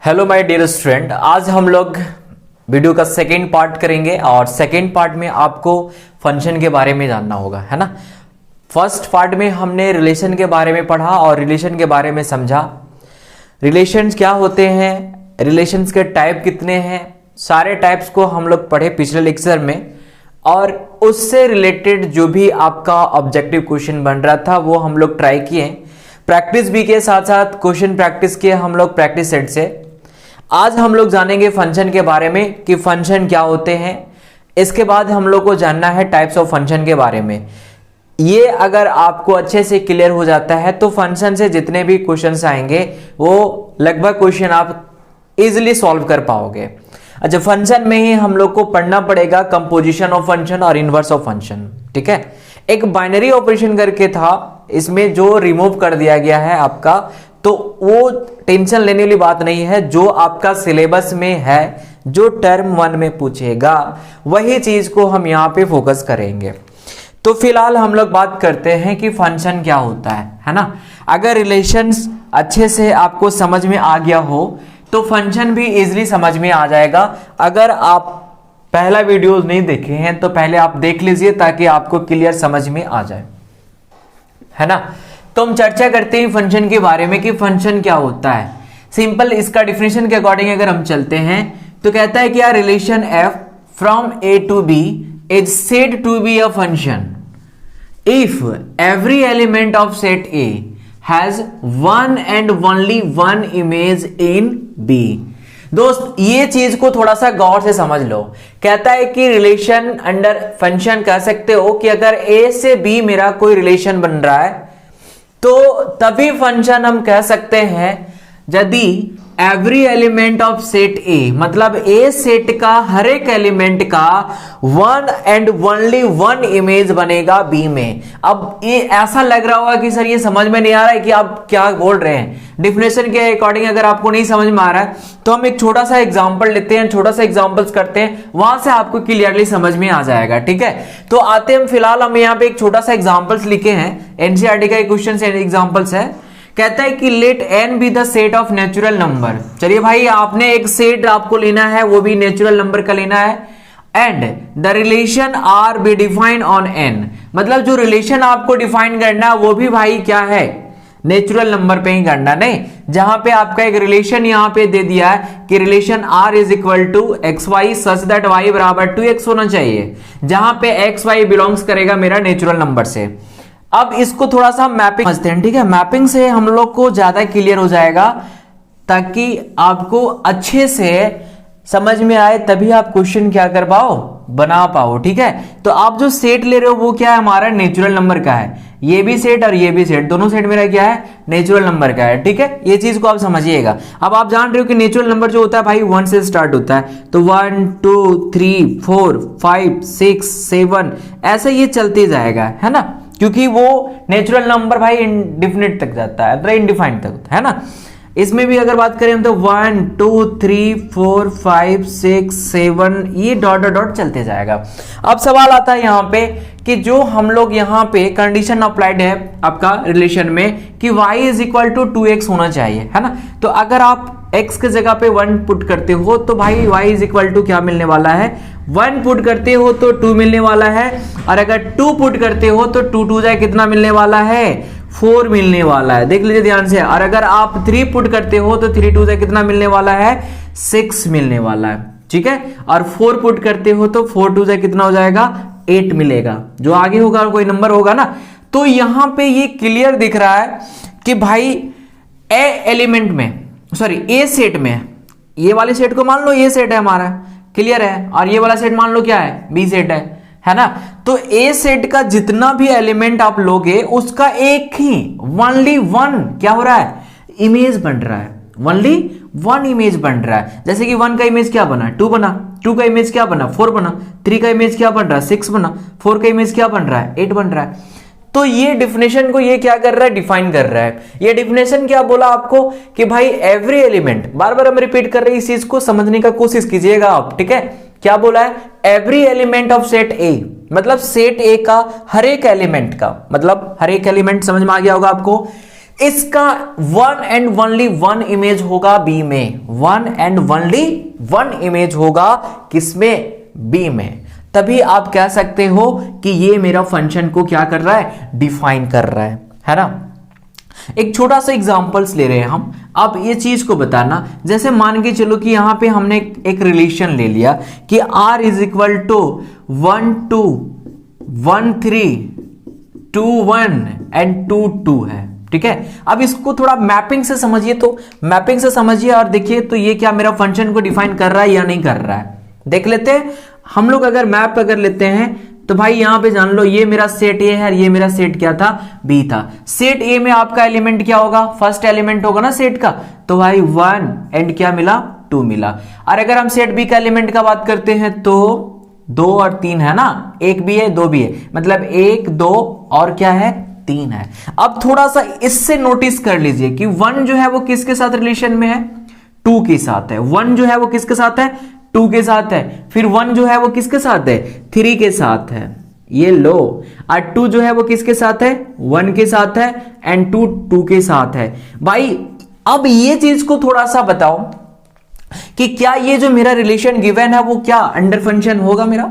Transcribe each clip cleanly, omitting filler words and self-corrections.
Hello my dear student, आज हम लोग वीडियो का सेकेंड पार्ट करेंगे और सेकेंड पार्ट में आपको फंक्शन के बारे में जानना होगा, है ना। फर्स्ट पार्ट में हमने रिलेशन के बारे में पढ़ा और रिलेशन के बारे में समझा। रिलेशंस क्या होते हैं, रिलेशंस के टाइप कितने हैं, सारे टाइप्स को हम लोग पढ़े पिछले लेक्चर में। और उससे रिलेटेड जो भी आपका ऑब्जेक्टिव क्वेश्चन बन रहा था वो हम लोग ट्राई किए, प्रैक्टिस भी के साथ साथ क्वेश्चन प्रैक्टिस किए हम लोग प्रैक्टिस सेट से। आज हम लोग जानेंगे फंक्शन के बारे में कि फंक्शन क्या होते हैं। इसके बाद हम लोग को जानना है टाइप्स ऑफ फंक्शन के बारे में। ये अगर आपको अच्छे से क्लियर हो जाता है तो फंक्शन से जितने भी क्वेश्चंस आएंगे वो लगभग क्वेश्चन आप इजीली सॉल्व कर पाओगे। अच्छा, फंक्शन में ही हम लोग को पढ़ना पड़ेगा कंपोजिशन ऑफ फंक्शन और इनवर्स ऑफ फंक्शन, ठीक है। एक बाइनरी ऑपरेशन करके था, इसमें जो रिमूव कर दिया गया है आपका, तो वो टेंशन लेने वाली बात नहीं है। जो आपका सिलेबस में है, जो टर्म 1 में पूछेगा वही चीज को हम यहाँ पे फोकस करेंगे। तो फिलहाल हम लोग बात करते हैं कि फंक्शन क्या होता है ना। अगर रिलेशंस अच्छे से आपको समझ में आ गया हो तो फंक्शन भी इजीली समझ में आ जाएगा। अगर आप पहला वीडियो नहीं देखे हैं तो पहले आप देख लीजिए ताकि आपको क्लियर समझ में आ जाए, है ना। तो हम चर्चा करते हैं फंक्शन के बारे में कि फंक्शन क्या होता है। सिंपल इसका डिफिनेशन के अकॉर्डिंग अगर हम चलते हैं तो कहता है कि relation f from a to b is said to be a function if every element of set a has one and only one image in b। दोस्त, ये चीज को थोड़ा सा गौर से समझ लो। कहता है कि रिलेशन अंडर फंक्शन कह सकते हो कि अगर a से b मेरा कोई रिलेशन बन रहा है तो तभी फंक्शन हम कह सकते हैं यदि every element of set A, मतलब ए सेट का हर एक एलिमेंट का one and only one image बनेगा बी में। अब ये ऐसा लग रहा होगा कि सर ये समझ में नहीं आ रहा है कि आप क्या बोल रहे हैं। डिफिनेशन के अकॉर्डिंग अगर आपको नहीं समझ में आ रहा है तो हम एक छोटा सा एग्जांपल लेते हैं, छोटा सा एग्जांपल्स करते हैं, वहां से आपको क्लियरली समझ में आ जाएगा, ठीक है। तो आते हैं फिलहाल हम यहाँ पे एक छोटा सा एग्जांपल्स लिखे हैं, एनसीईआरटी का क्वेश्चन एग्जांपल्स है। कहता है कि let n be the set of natural number. चलिए भाई, आपने एक सेट आपको लेना है, वो भी नेचुरल नंबर का लेना है। And the relation R be defined on n, मतलब जो रिलेशन आपको डिफाइन करना है वो भी भाई क्या है, नेचुरल नंबर पे ही करना। नहीं, जहां पे आपका एक रिलेशन यहां पे दे दिया है कि relation r is equal to x y such that y बराबर 2x होना चाहिए, जहां पे एक्स वाई बिलोंग्स करेगा मेरा नेचुरल नंबर से। अब इसको थोड़ा सा मैपिंग समझते हैं, ठीक है। मैपिंग से हम लोग को ज्यादा क्लियर हो जाएगा ताकि आपको अच्छे से समझ में आए, तभी आप क्वेश्चन क्या कर पाओ, बना पाओ, ठीक है। तो आप जो सेट ले रहे हो वो क्या है, हमारा नेचुरल नंबर का है। ये भी सेट और ये भी सेट, दोनों सेट मेरा क्या है, नेचुरल नंबर का है, ठीक है। ये चीज को आप समझिएगा। अब आप जान रहे हो कि नेचुरल नंबर जो होता है भाई 1 से स्टार्ट होता है, तो 1 2 3 4 5 6 7 ऐसे ये चलते जाएगा, है ना, क्योंकि वो नेचुरल नंबर भाई इंडिफिनिट तक जाता है, मतलब इनडिफाइंड तक, है ना। इसमें भी अगर बात करें तो 1 2 3 4 5 6 7 ये डॉट डॉट डॉट चलते जाएगा। अब सवाल आता है यहाँ पे कि जो हम लोग यहाँ पे कंडीशन अप्लाइड है आपका रिलेशन में कि y is equal to 2x होना चाहिए, है ना। तो अगर आप x के जगह पे 1 पुट करते हो तो भाई y इज इक्वल टू क्या मिलने वाला है, 1 पुट करते हो तो 2 मिलने वाला है, और अगर 2 पुट करते हो तो 2 2 जाए कितना मिलने वाला है, 4 मिलने वाला है। देख लीजिए ध्यान से। और अगर आप 3 पुट करते हो तो 3 2 जाए कितना मिलने वाला है, 6 मिलने वाला है, ठीक है। और 4 पुट करते हो तो 4 2 जाए कितना हो जाएगा, 8 मिलेगा। जो आगे होगा कोई नंबर होगा ना। तो यहां पे ये क्लियर दिख रहा है कि भाई ए एलिमेंट में, सॉरी ए सेट में, ये वाले सेट को मान लो ये सेट है हमारा, क्लियर है, और ये वाला सेट मान लो क्या है, बी सेट है ना। तो ए सेट का जितना भी एलिमेंट आप लोगे उसका एक ही ओनली वन क्या हो रहा है, इमेज बन रहा है, ओनली वन इमेज बन रहा है। जैसे कि 1 का इमेज क्या बना, 2 बना, 2 का इमेज क्या बना, 4 बना, 3 का इमेज क्या बन रहा है, 6 बना, 4 का इमेज क्या बन रहा है, 8 बन रहा है। तो ये डिफिनेशन को ये क्या कर रहा है, डिफाइन कर रहा है। ये डिफिनेशन क्या बोला आपको कि भाई एवरी एलिमेंट, बार बार हम रिपीट कर रहे हैं, इस चीज को समझने का कोशिश कीजिएगा आप, ठीक है। क्या बोला है, every element of set A, मतलब सेट ए का हर एक एलिमेंट का, मतलब हर एक एलिमेंट समझ में आ गया होगा आपको। इसका one and only one image होगा बी में, one and only one image होगा किसमें, बी में। तभी आप कह सकते हो कि ये मेरा फंक्शन को क्या कर रहा है, डिफाइन कर रहा है ना। एक छोटा सा एग्जांपल्स ले रहे हैं हम। अब ये चीज को बताना, जैसे मान के चलो कि यहां पे हमने एक रिलेशन ले लिया कि r is equal to 1 2 1 3 2 1 and 2 2 है, ठीक है। अब इसको थोड़ा मैपिंग से समझिए, तो मैपिंग से समझिए और देखिए तो ये क्या मेरा फंक्शन को डिफाइन कर रहा है या नहीं कर रहा है, देख लेते हैं हम लोग। अगर मैप अगर लेते हैं तो भाई यहां पे जान लो ये मेरा सेट ए है, ये मेरा सेट क्या था, बी था। सेट ए में आपका एलिमेंट क्या होगा, फर्स्ट एलिमेंट होगा ना सेट का, तो भाई 1 एंड क्या मिला, 2 मिला। और अगर हम सेट बी का एलिमेंट का बात करते हैं तो 2 और 3 है ना, 1 भी है 2 भी है, मतलब 1 2 और क्या है 3 है। अब थोड़ा सा इससे नोटिस कर लीजिए कि 1 जो है वो किसके साथ रिलेशन में है, 2 के साथ है। 1 जो है वो किसके साथ है, 2 के साथ है। फिर 1 जो है वो किसके साथ है, 3 के साथ है, ये लो। और 2 जो है वो किसके साथ है, 1 के साथ है, एंड 2 2 के साथ है। भाई अब ये चीज को थोड़ा सा बताओ कि क्या ये जो मेरा रिलेशन गिवन है वो क्या अंडर फंक्शन होगा मेरा,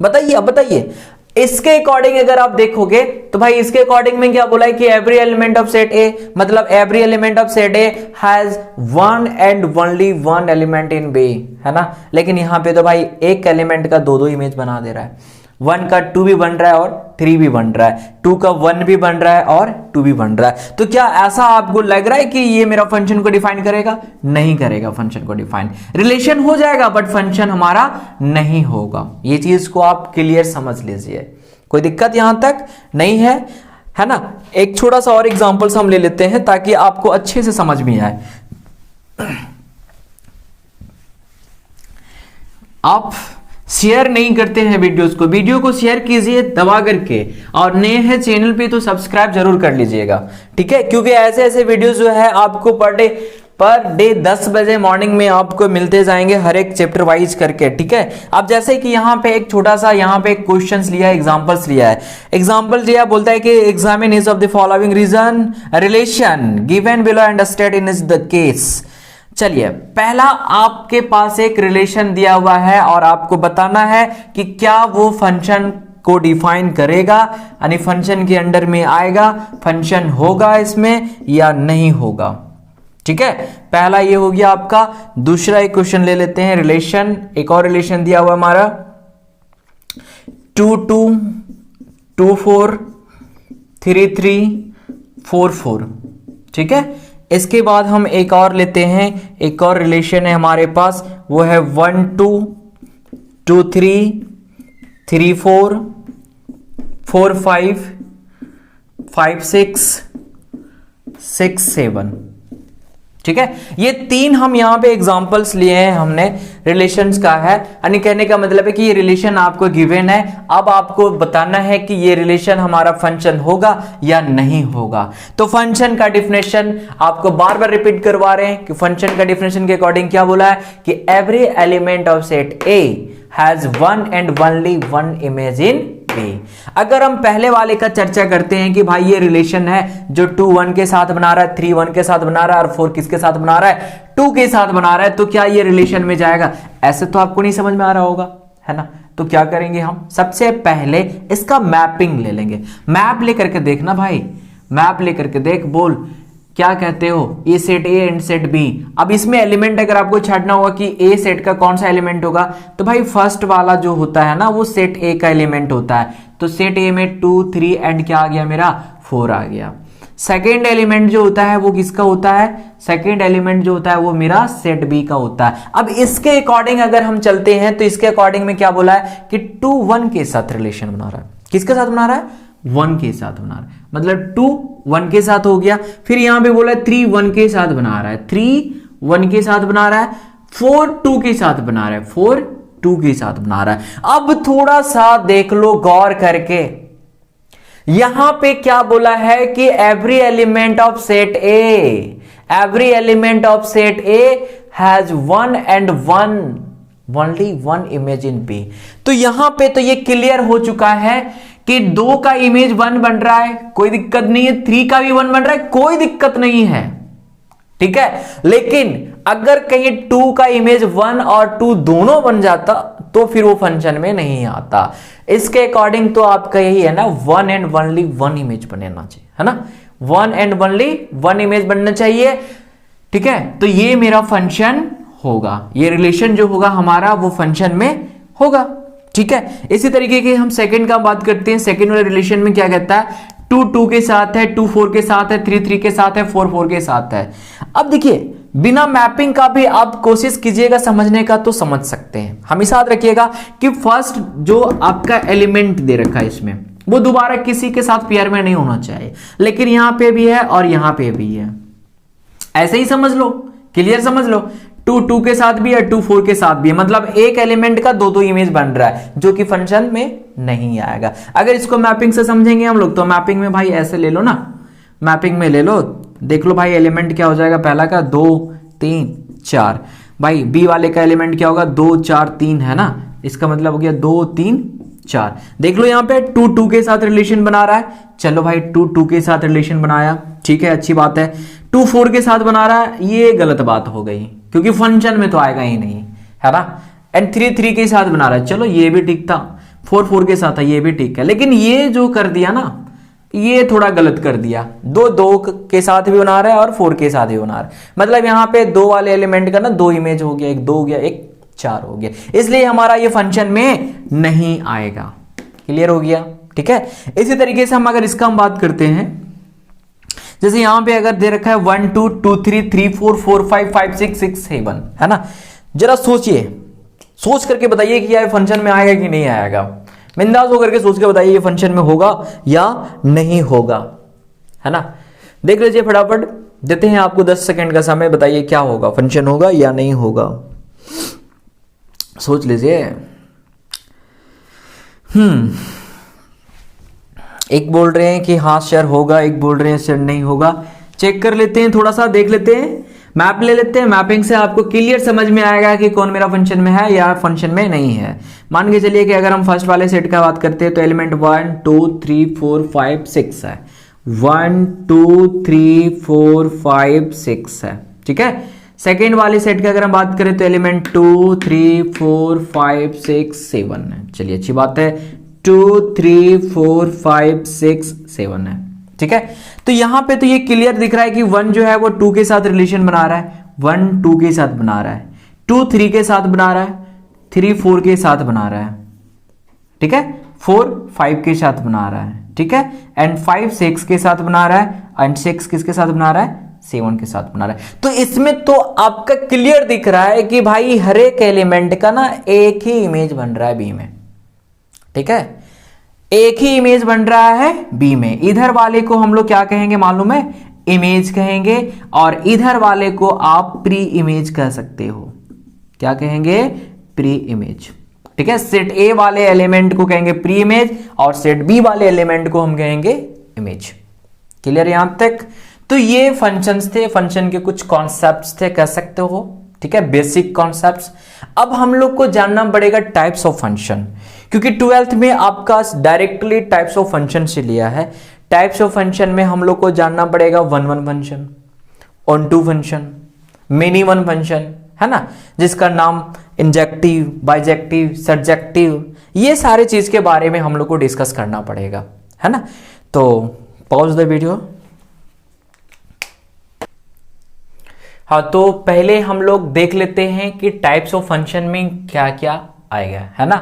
बताइए। अब बताइए इसके अकॉर्डिंग अगर आप देखोगे तो भाई इसके अकॉर्डिंग में क्या बोला है कि every element of set A, मतलब every element of set A has one and only one element in B, है ना। लेकिन यहां पे तो भाई एक एलिमेंट का 2 2 इमेज बना दे रहा है, 1 का 2 भी बन रहा है और 3 भी बन रहा है, 2 का 1 भी बन रहा है और 2 भी bन रहा है। तो क्या ऐसा आपको लग रहा है कि ये मेरा फंक्शन को डिफाइन करेगा, नहीं करेगा फंक्शन को डिफाइन। रिलेशन हो जाएगा बट फंक्शन हमारा नहीं होगा। ये चीज को आप क्लियर समझ लीजिए, कोई दिक्कत यहां तक नहीं है ना। एक छोटा सा और एग्जांपल्स हम ले लेते हैं ताकि आपको अच्छे से समझ में आए। आप शेयर नहीं करते हैं वीडियोस को, वीडियो को शेयर कीजिए दबा करके, और नए हैं चैनल पे तो सब्सक्राइब जरूर कर लीजिएगा, ठीक है। क्योंकि ऐसे ऐसे वीडियोस जो है आपको पर डे 10 बजे मॉर्निंग में आपको मिलते जाएंगे, हर एक चैप्टर वाइज करके, ठीक है। अब जैसे कि यहाँ पे एक छोटा सा यहाँ पे क्वेश्चंस लिया है, एग्जांपल्स लिया है। एग्जांपल दिया, बोलता है कि examine each of the following reason relation given below and state in is the case. चलिए पहला आपके पास एक रिलेशन दिया हुआ है और आपको बताना है कि क्या वो फंक्शन को डिफाइन करेगा, यानी फंक्शन के अंडर में आएगा, फंक्शन होगा इसमें या नहीं होगा, ठीक है। पहला ये हो गया आपका। दूसरा एक क्वेश्चन ले लेते हैं, रिलेशन, एक और रिलेशन दिया हुआ हमारा 2 2 2 4 3 3 4 4, ठीक है। इसके बाद हम एक और लेते हैं, एक और रिलेशन है हमारे पास, वो है 1 2 2 3 3 4 4 5 5 6 6 7, ठीक है। ये 3 हम यहां पे एग्जांपल्स लिए हैं हमने, रिलेशंस का है, यानी कहने का मतलब है कि ये रिलेशन आपको गिवन है। अब आपको बताना है कि ये रिलेशन हमारा फंक्शन होगा या नहीं होगा। तो फंक्शन का डिफिनेशन आपको बार बार रिपीट करवा रहे हैं कि फंक्शन का डिफिनेशन के अकॉर्डिंग क्या बोला है कि every element of set A has one and only one image in B. अगर हम पहले वाले का चर्चा करते हैं कि भाई ये रिलेशन है जो 2 1 के साथ बना रहा है, 3 1 के साथ बना रहा है और 4 किसके साथ बना रहा है, 2 के साथ बना रहा है, तो क्या ये रिलेशन में जाएगा? ऐसे तो आपको नहीं समझ में आ रहा होगा, है ना। तो क्या करेंगे हम, सबसे पहले इसका मैपिंग ले लेंगे। मैप लेकर के देखना भाई, मैप लेकर के देख, बोल क्या कहते हो, a set A and set B. अब इसमें एलिमेंट अगर आपको छांटना होगा कि ए सेट का कौन सा एलिमेंट होगा, तो भाई फर्स्ट वाला जो होता है ना वो सेट ए का एलिमेंट होता है। तो सेट ए में 2 3 एंड क्या आ गया मेरा 4 आ गया। सेकेंड एलिमेंट जो होता है वो किसका होता है, सेकेंड एलिमेंट जो होता है वो मेरा सेट बी का होता है। अब इसके अकॉर्डिंग अगर हम चलते हैं तो इसके अकॉर्डिंग में क्या बोला है कि 2 1 के साथ रिलेशन बना रहा है। किसके साथ बना रहा है, 1 के साथ बना रहा है, मतलब 2 1 के साथ हो गया। फिर यहां पे बोला 3 1 के साथ बना रहा है, 3 1 के साथ बना रहा है, 4 2 के साथ बना रहा है, 4 2 के साथ बना रहा है। अब थोड़ा सा देख लो गौर करके, यहां पे क्या बोला है कि every element of set A, every element of set A has one and only one image in B. तो यहां पे तो ये क्लियर हो चुका है कि 2 का इमेज 1 बन रहा है, कोई दिक्कत नहीं है, 3 का भी 1 बन रहा है, कोई दिक्कत नहीं है, ठीक है। लेकिन अगर कहीं 2 का इमेज 1 और 2 दोनों बन जाता तो फिर वो फंक्शन में नहीं आता। इसके अकॉर्डिंग तो आपका यही है ना, 1 एंड ओनली 1 इमेज बनना चाहिए, है ना, 1 एंड ओनली 1 इमेज बनना चाहिए, ठीक है। तो ये मेरा फंक्शन होगा, ये रिलेशन जो होगा हमारा वो फंक्शन में होगा, ठीक है। इसी तरीके के हम सेकंड का बात करते हैं। सेकंड वाले रिलेशन में क्या कहता है, 2 2 के साथ है, 2 4 के साथ है, 3 3 के साथ है, 4 4 के साथ है। अब देखिए बिना मैपिंग का भी आप कोशिश कीजिएगा समझने का तो समझ सकते हैं। हमेशा याद रखिएगा कि फर्स्ट जो आपका एलिमेंट दे रखा है इसमें वो दोबारा किसी के साथ पेयर में नहीं होना चाहिए, लेकिन यहां पे भी है और यहां पे भी है, ऐसे ही समझ लो, क्लियर समझ लो। 2 2 के साथ भी है, 2 4 के साथ भी है, मतलब एक एलिमेंट का 2 2 इमेज बन रहा है जो कि फंक्शन में नहीं आएगा। अगर इसको मैपिंग से समझेंगे हम लोग तो मैपिंग में भाई ऐसे ले लो ना, मैपिंग में ले लो, देख लो भाई एलिमेंट क्या हो जाएगा, पहला का 2 3 4, भाई बी वाले का एलिमेंट क्या होगा 2 4 3 है ना, इसका मतलब हो गया 2 3 4। देख लो यहाँ पे 2 2 के साथ रिलेशन बना रहा है, चलो भाई 2 2 के साथ रिलेशन बनाया, ठीक है, अच्छी बात है। 2 4 के साथ बना रहा है, ये गलत बात हो गई क्योंकि फंक्शन में तो आएगा ही नहीं, है ना। एंड 3 3 के साथ बना रहा है, चलो ये भी ठीक था, 4 4 के साथ था, ये भी ठीक है, लेकिन ये जो कर दिया ना ये थोड़ा गलत कर दिया, 2 2 के साथ भी बना रहा है और 4 के साथ भी बना रहा है, मतलब यहाँ पे 2 वाले एलिमेंट का ना 2 इमेज हो गया, एक 2 हो गया, एक 4 हो गया, इसलिए हमारा ये फंक्शन में नहीं आएगा। क्लियर हो गया, ठीक है। इसी तरीके से हम अगर इसका हम बात करते हैं, जैसे यहां पे अगर दे रखा है 1 2 2 3 3 4 4 5 5 6 6 7, है ना, जरा सोचिए, सोच करके बताइए कि यार फंक्शन में आएगा कि नहीं आएगा, बिंदास होकर के सोच के बताइए ये फंक्शन में होगा या नहीं होगा, है ना। देख लीजिए फटाफट, देते हैं आपको 10 सेकंड का समय, बताइए क्या होगा, फंक्शन होगा या नहीं होगा, सोच लीजिए। एक बोल रहे हैं कि हाँ सर होगा, एक बोल रहे हैं सर नहीं होगा। चेक कर लेते हैं, थोड़ा सा देख लेते हैं, मैप ले लेते हैं, मैपिंग से आपको क्लियर समझ में आएगा कि कौन मेरा फंक्शन में है या फंक्शन में नहीं है। मान के चलिए कि अगर हम फर्स्ट वाले सेट का बात करते हैं तो एलिमेंट 1 2 3 4 5 6 है, 1 2 3 4 5 6 है, ठीक है। सेकेंड वाले सेट की अगर हम बात करें तो एलिमेंट 2 3 4 5 6 7 है, चलिए अच्छी बात है, 2 3 4 5 6 7 है, ठीक है। तो यहां पे तो ये क्लियर दिख रहा है कि 1 जो है वो 2 के साथ रिलेशन बना रहा है, 1 2 के साथ बना रहा है, 2 3 के साथ बना रहा है, 3 4 के साथ बना रहा है, ठीक है, 4 5 के साथ बना रहा है, ठीक है, एंड 5 6 के साथ बना रहा है, एंड 6 किसके साथ बना रहा है, 7 के साथ बना रहा है। तो इसमें तो आपका क्लियर दिख रहा है कि भाई हर एक एलिमेंट का ना एक ही इमेज बन रहा है बी में, ठीक है, एक ही इमेज बन रहा है बी में। इधर वाले को हम लोग क्या कहेंगे मालूम है, इमेज कहेंगे, और इधर वाले को आप प्री इमेज कह सकते हो, क्या कहेंगे, प्री इमेज, ठीक है। सेट ए वाले एलिमेंट को कहेंगे प्री इमेज और सेट बी वाले एलिमेंट को हम कहेंगे इमेज। क्लियर यहां तक। तो ये फंक्शंस थे, फंक्शन के कुछ कॉन्सेप्ट्स थे, कह सकते हो, ठीक है, बेसिक कॉन्सेप्ट्स। अब हम लोग को जानना पड़ेगा टाइप्स ऑफ फंक्शन, क्योंकि 12th में आपका डायरेक्टली टाइप्स ऑफ फंक्शन से लिया है। टाइप्स ऑफ फंक्शन में हम लोग को जानना पड़ेगा 1 1 function, onto function, many one function, है ना, जिसका नाम इंजेक्टिव, बाइजेक्टिव, सब्जेक्टिव, ये सारे चीज के बारे में हम लोग को डिस्कस करना पड़ेगा, है ना। तो पॉज द वीडियो। हाँ, तो पहले हम लोग देख लेते हैं कि टाइप्स ऑफ फंक्शन में क्या क्या आएगा, है ना।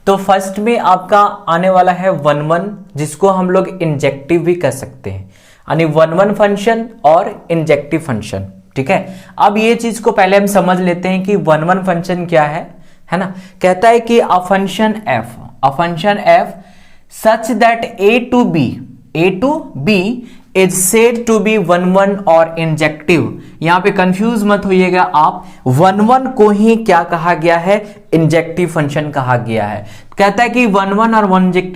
तो फर्स्ट में आपका आने वाला है 1 1, जिसको हम लोग इंजेक्टिव भी कह सकते हैं, यानी 1 1 फंक्शन और इंजेक्टिव फंक्शन, ठीक है। अब ये चीज को पहले हम समझ लेते हैं कि 1 1 फंक्शन क्या है ना। कहता है कि a function f such that a to b is said to be 1 1 और इंजेक्टिव। यहां पे कंफ्यूज मत होइएगा आप, 1 1 को ही क्या कहा गया है, इंजेक्टिव फंक्शन कहा गया है। कहता है कि 1 1 और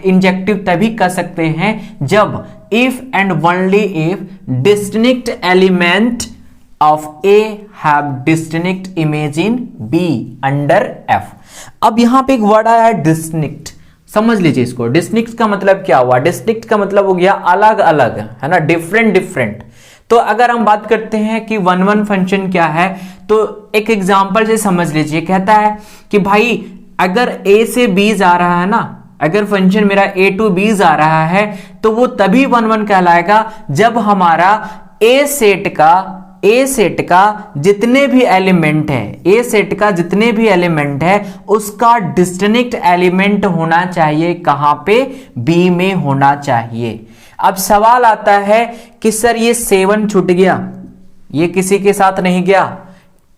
इंजेक्टिव तभी कर सकते हैं जब if and only if distinct element of A have distinct image in B under F। अब यहां पे एक वर्ड आया है डिस्टिंक्ट, समझ लीजिए इसको। डिस्टिंक्ट का मतलब क्या हुआ? डिस्टिंक्ट का मतलब हो गया अलग अलग, है ना, डिफरेंट डिफरेंट। तो अगर हम बात करते हैं कि वन वन फंक्शन क्या है, तो एक एग्जांपल से समझ लीजिए। कहता है कि भाई अगर a से b जा रहा है ना, अगर फंक्शन मेरा a टू b जा रहा है, तो वो तभी वन वन कहलाएगा जब हमारा a सेट का जितने भी एलिमेंट है, a सेट का जितने भी एलिमेंट है उसका डिस्टिंक्ट एलिमेंट होना चाहिए। कहां पे? b में होना चाहिए। अब सवाल आता है कि सर ये 7 छूट गया, ये किसी के साथ नहीं गया,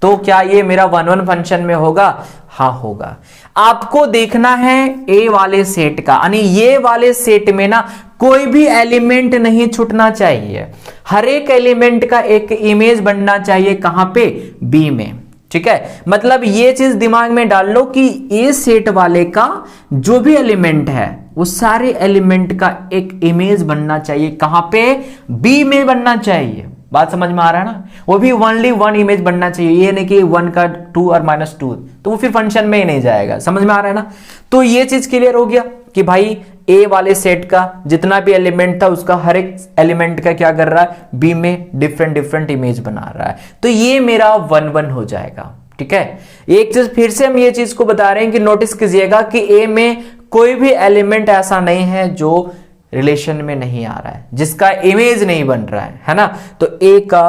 तो क्या ये मेरा वन वन फंक्शन में होगा? हाँ होगा। आपको देखना है ए वाले सेट का, यानी ये वाले सेट में ना कोई भी एलिमेंट नहीं छूटना चाहिए, हर एक एलिमेंट का एक इमेज बनना चाहिए। कहां पे? बी में। ठीक है, मतलब ये चीज दिमाग में डाल लो कि ए सेट वाले का जो भी एलिमेंट है वो सारे एलिमेंट का एक इमेज बनना चाहिए। कहां पे? बी में बनना चाहिए। बात समझ में आ रहा है ना? वो भी ओनली वन इमेज बनना चाहिए, ये नहीं कि 1 का 2 और -2, तो वो फिर फंक्शन में ही नहीं जाएगा। समझ में आ रहा है ना? तो ये चीज क्लियर हो गया कि भाई ए वाले सेट का जितना भी एलिमेंट था उसका हर एक एलिमेंट का क्या कर रहा है? बी में डिफरेंट डिफरेंट इमेज बना रहा है। तो ये मेरा 1 1 हो जाएगा। ठीक है, एक चीज फिर से हम ये चीज को बता रहे हैं कि नोटिस कीजिएगा कि ए में कोई भी एलिमेंट ऐसा नहीं है जो रिलेशन में नहीं आ रहा है, जिसका इमेज नहीं बन रहा है ना? तो ए का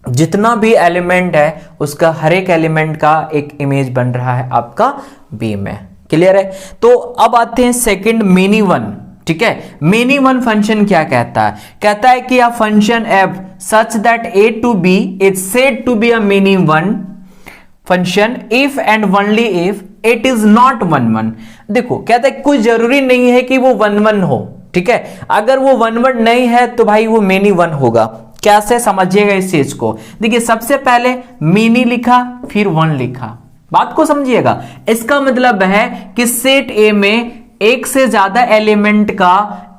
जितना भी एलिमेंट है उसका हर एक एलिमेंट का एक इमेज बन रहा है आपका बी में। क्लियर है? तो अब आते हैं सेकंड, मेनी वन। ठीक है, मेनी वन फंक्शन क्या कहता है? कहता है कि a function f such that A to B is said to be a many one function if and only if it is not one one. देखो, कहता है कोई जरूरी नहीं है कि वो वन वन हो। ठीक है, अगर वो वन वन नहीं है तो भाई वो मेनी वन होगा। कैसे? समझिएगा इस चीज को। देखिए, सबसे पहले मेनी लिखा, फिर वन लिखा। बात को समझिएगा। इसका मतलब है कि सेट ए में एक से ज्यादा एलिमेंट का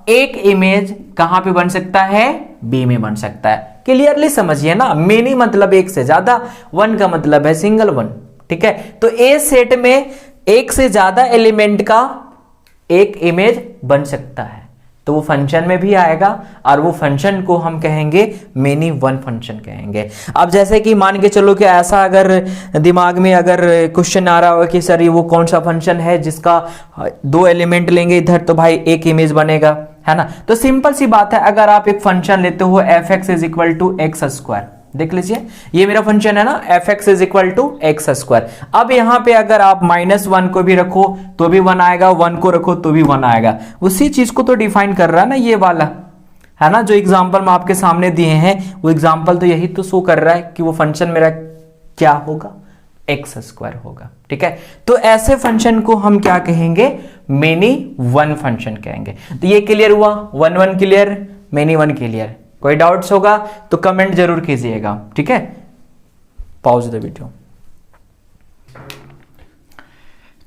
एक इमेज कहां पे बन सकता है? बी में बन सकता है। क्लियरली समझिए ना, मेनी मतलब एक से ज्यादा, वन का मतलब है सिंगल वन। ठीक है, तो ए सेट में एक से ज्यादा एलिमेंट का एक इमेज बन सकता है, तो वो फंक्शन में भी आएगा और वो फंक्शन को हम कहेंगे मेनी वन फंक्शन कहेंगे। अब जैसे कि मान के चलो कि ऐसा अगर दिमाग में अगर क्वेश्चन आ रहा हो कि सर ये वो कौन सा फंक्शन है जिसका 2 एलिमेंट लेंगे इधर तो भाई एक इमेज बनेगा, है ना? तो सिंपल सी बात है, अगर आप एक फंक्शन लेते हो fx is equal to x square, देख लीजिए ये मेरा फंक्शन है ना, fx is equal to x square. अब यहां पे अगर आप -1 को भी रखो तो भी 1 आएगा, 1 को रखो तो भी 1 आएगा। उसी चीज को तो डिफाइन कर रहा है ना ये वाला, है ना? जो एग्जांपल मैं आपके सामने दिए हैं वो एग्जांपल तो यही तो शो कर रहा है कि वो फंक्शन मेरा क्या होगा? एक्स स्क्वायर होगा। ठीक है, तो ऐसे फंक्शन को हम क्या कहेंगे? मेनी वन फंक्शन कहेंगे। तो ये क्लियर हुआ, 1 1 क्लियर, मेनी वन क्लियर। कोई डाउट्स होगा तो कमेंट जरूर कीजिएगा। ठीक है, पॉज द वीडियो।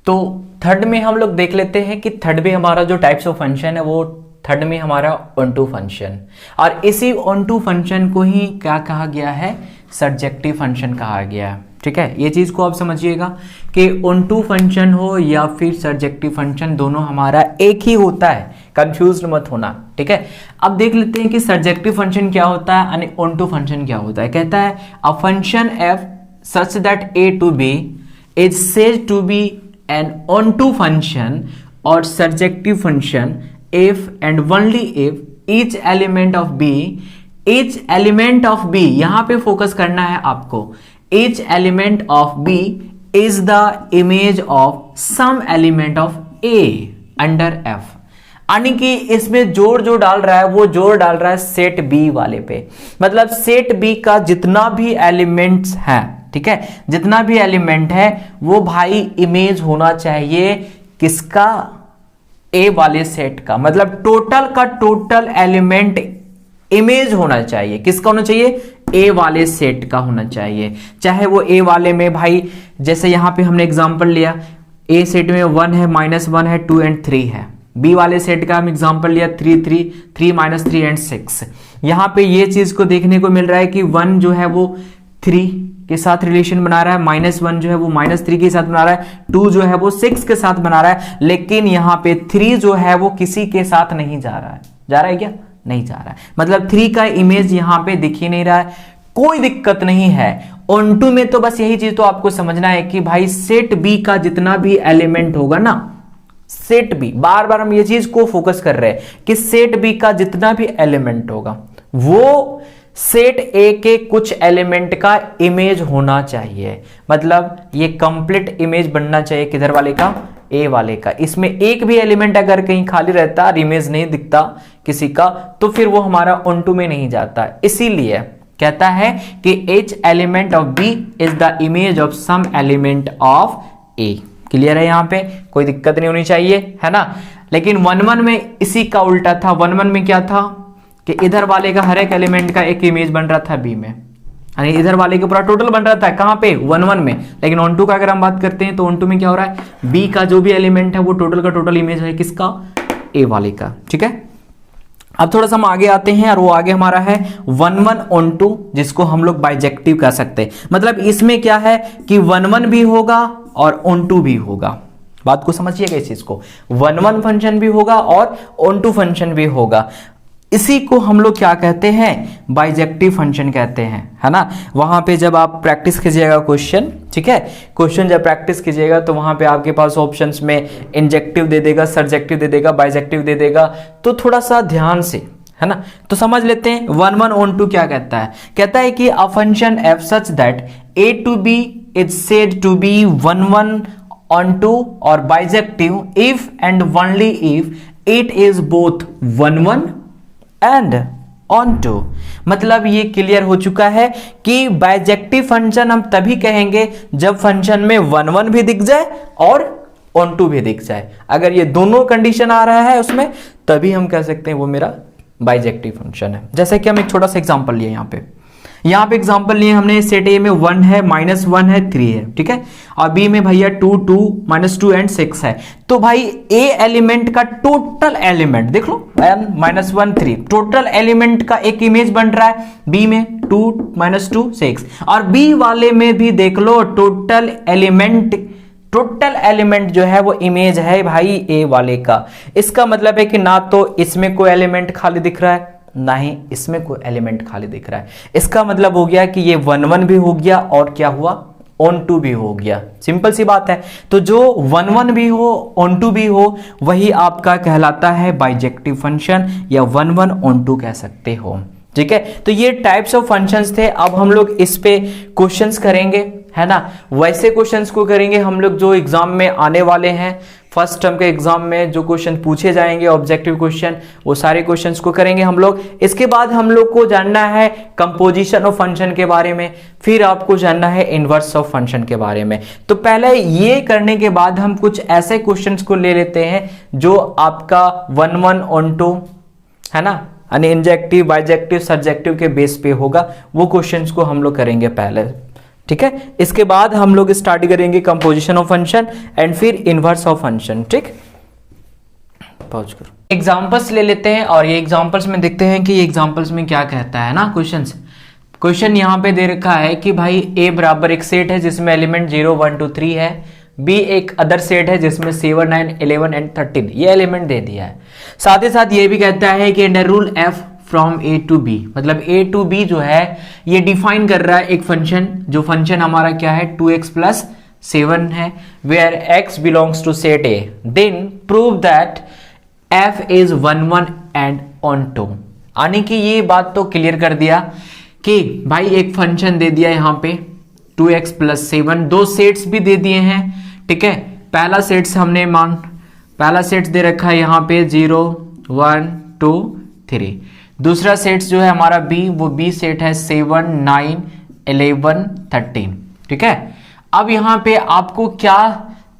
तो थर्ड में हम लोग देख लेते हैं कि थर्ड में हमारा जो टाइप्स ऑफ फंक्शन है वो थर्ड में हमारा ऑन टू फंक्शन, और इसी ऑन टू फंक्शन को ही क्या कहा गया है? सर्जेक्टिव फंक्शन कहा गया है। ठीक है, ये चीज को आप समझिएगा कि ऑन टू फंक्शन हो या फिर सर्जेक्टिव फंक्शन, दोनों हमारा एक ही होता है, कंफ्यूज मत होना। ठीक है, अब देख लेते हैं कि सर्जेक्टिव फंक्शन क्या होता है यानी ऑन टू फंक्शन क्या होता है। कहता है a function f such that A to B is said to be an onto function और surjective function if and only if each element of b, each element of b, यहां पे focus करना है आपको, each element of b is the image of some element of a under f। यानी कि इसमें जोड़ जो डाल रहा है वो जोड़ डाल रहा है सेट बी वाले पे, मतलब सेट बी का जितना भी एलिमेंट्स है, ठीक है, जितना भी एलिमेंट है वो भाई इमेज होना चाहिए किसका? ए वाले सेट का, मतलब टोटल का टोटल एलिमेंट इमेज होना चाहिए। किसका होना चाहिए? ए वाले सेट का होना चाहिए। चाहे वो ए वाले में भाई, जैसे यहां पे हमने एग्जांपल लिया, ए सेट में 1 है, -1 है, 2 एंड 3 है। बी वाले सेट का हम एग्जांपल लिया 3 3 3 -3 एंड 6। यहां पे ये चीज को देखने को मिल रहा है कि 1 जो है वो 3 के साथ रिलेशन बना रहा है, -1 जो है वो -3 के साथ बना रहा है, 2 जो है वो 6 के साथ बना रहा है, लेकिन यहाँ पे 3 जो है वो किसी के साथ नहीं जा रहा है। जा रहा है क्या? नहीं जा रहा है, मतलब 3 का इमेज यहाँ पे दिख ही नहीं रहा है। कोई दिक्कत नहीं है। ऑन2 में तो बस यही चीज तो आपको समझना है कि भाई सेट बी का जितना भी एलिमेंट होगा ना, सेट बी, बार बार हम ये चीज को फोकस कर रहे हैं कि सेट बी का जितना भी एलिमेंट होगा वो सेट ए के कुछ एलिमेंट का इमेज होना चाहिए। मतलब ये कंप्लीट इमेज बनना चाहिए किधर वाले का? ए वाले का। इसमें एक भी एलिमेंट अगर कहीं खाली रहता, इमेज नहीं दिखता किसी का, तो फिर वो हमारा ऑन2 में नहीं जाता। इसीलिए कहता है कि each element of B is the image of some element of A। Clear है? यहां पे कोई दिक्कत नहीं होनी चाहिए, है ना। लेकिन 1-1 में इसी का उल्टा था। 1-1 में क्या था कि इधर वाले का हर एक एलिमेंट का एक इमेज बन रहा था बी में, यानी इधर वाले का पूरा टोटल बन रहा था। कहां पे? 1-1 में। लेकिन ऑन2 का अगर हम बात करते हैं तो ऑन2 में क्या हो रहा है? बी का जो भी एलिमेंट है वो टोटल का टोटल इमेज है किसका? ए वाले का। ठीक है, अब थोड़ा सा हम आगे आते हैं और वो आगे हमारा है 1-1 ऑन2, जिसको हम लोग बाइजेक्टिव कह सकते हैं। मतलब इसमें क्या है कि 1-1 भी होगा और ऑन2 भी होगा। बात को समझिएगा इस चीज को, 1-1 फंक्शन भी होगा और ऑन2 फंक्शन भी होगा। इसी को हम लोग क्या कहते हैं? बाइजेक्टिव फंक्शन कहते हैं, है ना। वहां पे जब आप प्रैक्टिस कीजिएगा क्वेश्चन, ठीक है, क्वेश्चन जब प्रैक्टिस कीजिएगा तो वहां पे आपके पास ऑप्शंस में इंजेक्टिव दे देगा, सर्जेक्टिव दे देगा, बाइजेक्टिव दे देगा, तो थोड़ा सा ध्यान से, है ना। तो समझ लेते हैं 1-1 ऑन2 क्या कहता है। कहता है कि a function f such that a to b is said to be 1-1 onto और bijective if and only if it is both 1-1 and onto. मतलब ये क्लियर हो चुका है कि बाइजेक्टिव फंक्शन हम तभी कहेंगे जब फंक्शन में 1-1 भी दिख जाए और ऑन2 भी दिख जाए। अगर ये दोनों कंडीशन आ रहा है उसमें, तभी हम कह सकते हैं वो मेरा बाइजेक्टिव फंक्शन है। जैसे कि हम एक छोटा सा एग्जांपल लिए यहाँ पे एग्जांपल लिए हमने, सेट ए में 1 है, -1 है, 3 है, ठीक है, और बी में भैया 2, 2, -2 एंड 6 है। तो भाई ए एलिमेंट का टोटल एलिमेंट देख लो, 1, -1, 3 टोटल एलिमेंट का एक इमेज बन रहा है बी में, 2, -2, 6, और बी वाले में भी देख लो टोटल एलिमेंट जो है वो इमेज है भाई ए वाले का। इसका मतलब है कि ना तो इसमें कोई एलिमेंट खाली दिख रहा है, ना ही इसमें कोई एलिमेंट खाली दिख रहा है। इसका मतलब हो गया कि ये 1-1 भी हो गया और क्या हुआ? ऑन2 भी हो गया। सिंपल सी बात है। तो जो 1-1 भी हो, ऑन2 भी हो, वही आपका कहलाता है बाइजेक्टिव फंक्शन, या 1-1 ऑन2 कह सकते हो। ठीक है, तो ये टाइप्स ऑफ फंक्शंस थे। अब हम लोग इस पे क्वेश्चंस करेंगे, है ना। वैसे क्वेश्चंस को करेंगे हम लोग जो एग्जाम में आने वाले हैं, फर्स्ट टर्म के एग्जाम में जो क्वेश्चन पूछे जाएंगे ऑब्जेक्टिव क्वेश्चन, वो सारे क्वेश्चंस को करेंगे हम लोग। इसके बाद हम लोग को जानना है कंपोजिशन ऑफ फंक्शन के बारे में, फिर आपको जानना है इनवर्स ऑफ फंक्शन के बारे में। तो पहले ये करने के बाद हम कुछ ऐसे क्वेश्चंस को ले लेते हैं जो आपका 1-1 ऑन2, है ना, यानी इंजेक्टिव, बाइजेक्टिव, सर्जेक्टिव के बेस पे होगा। वो क्वेश्चंस को हम लोग करेंगे पहले, ठीक है। इसके बाद हम लोग स्टार्ट करेंगे कंपोजिशन ऑफ फंक्शन एंड फिर इनवर्स ऑफ फंक्शन। ठीक, पॉज करो। एग्जांपल्स ले लेते हैं और ये एग्जांपल्स में देखते हैं कि ये एग्जांपल्स में क्या कहता है ना। क्वेश्चन यहां पे दे रखा है कि भाई ए बराबर एक सेट है जिसमें एलिमेंट 0, 1, 2, 3 है, बी एक अदर सेट है जिसमें 7, 9, 11 एंड 13 ये एलिमेंट दे दिया है। साथ ही साथ ये भी कहता है कि under rule f from A to B, मतलब ए टू बी जो है ये डिफाइन कर रहा है एक फंक्शन, जो फंक्शन हमारा क्या है 2x + 7 है, where x belongs to set A, then prove that f is 1-1 and onto. यानी कि ये बात तो क्लियर कर दिया कि भाई एक फंक्शन दे दिया यहां पे 2x + 7, दो सेट्स भी दे दिए हैं, ठीक है। पहला सेट्स हमने पहला सेट्स दे रखा है यहां पे 0, 1, 2, 3। दूसरा सेट्स जो है हमारा बी, वो बी सेट है 7, 9, 11, 13, ठीक है। अब यहां पे आपको क्या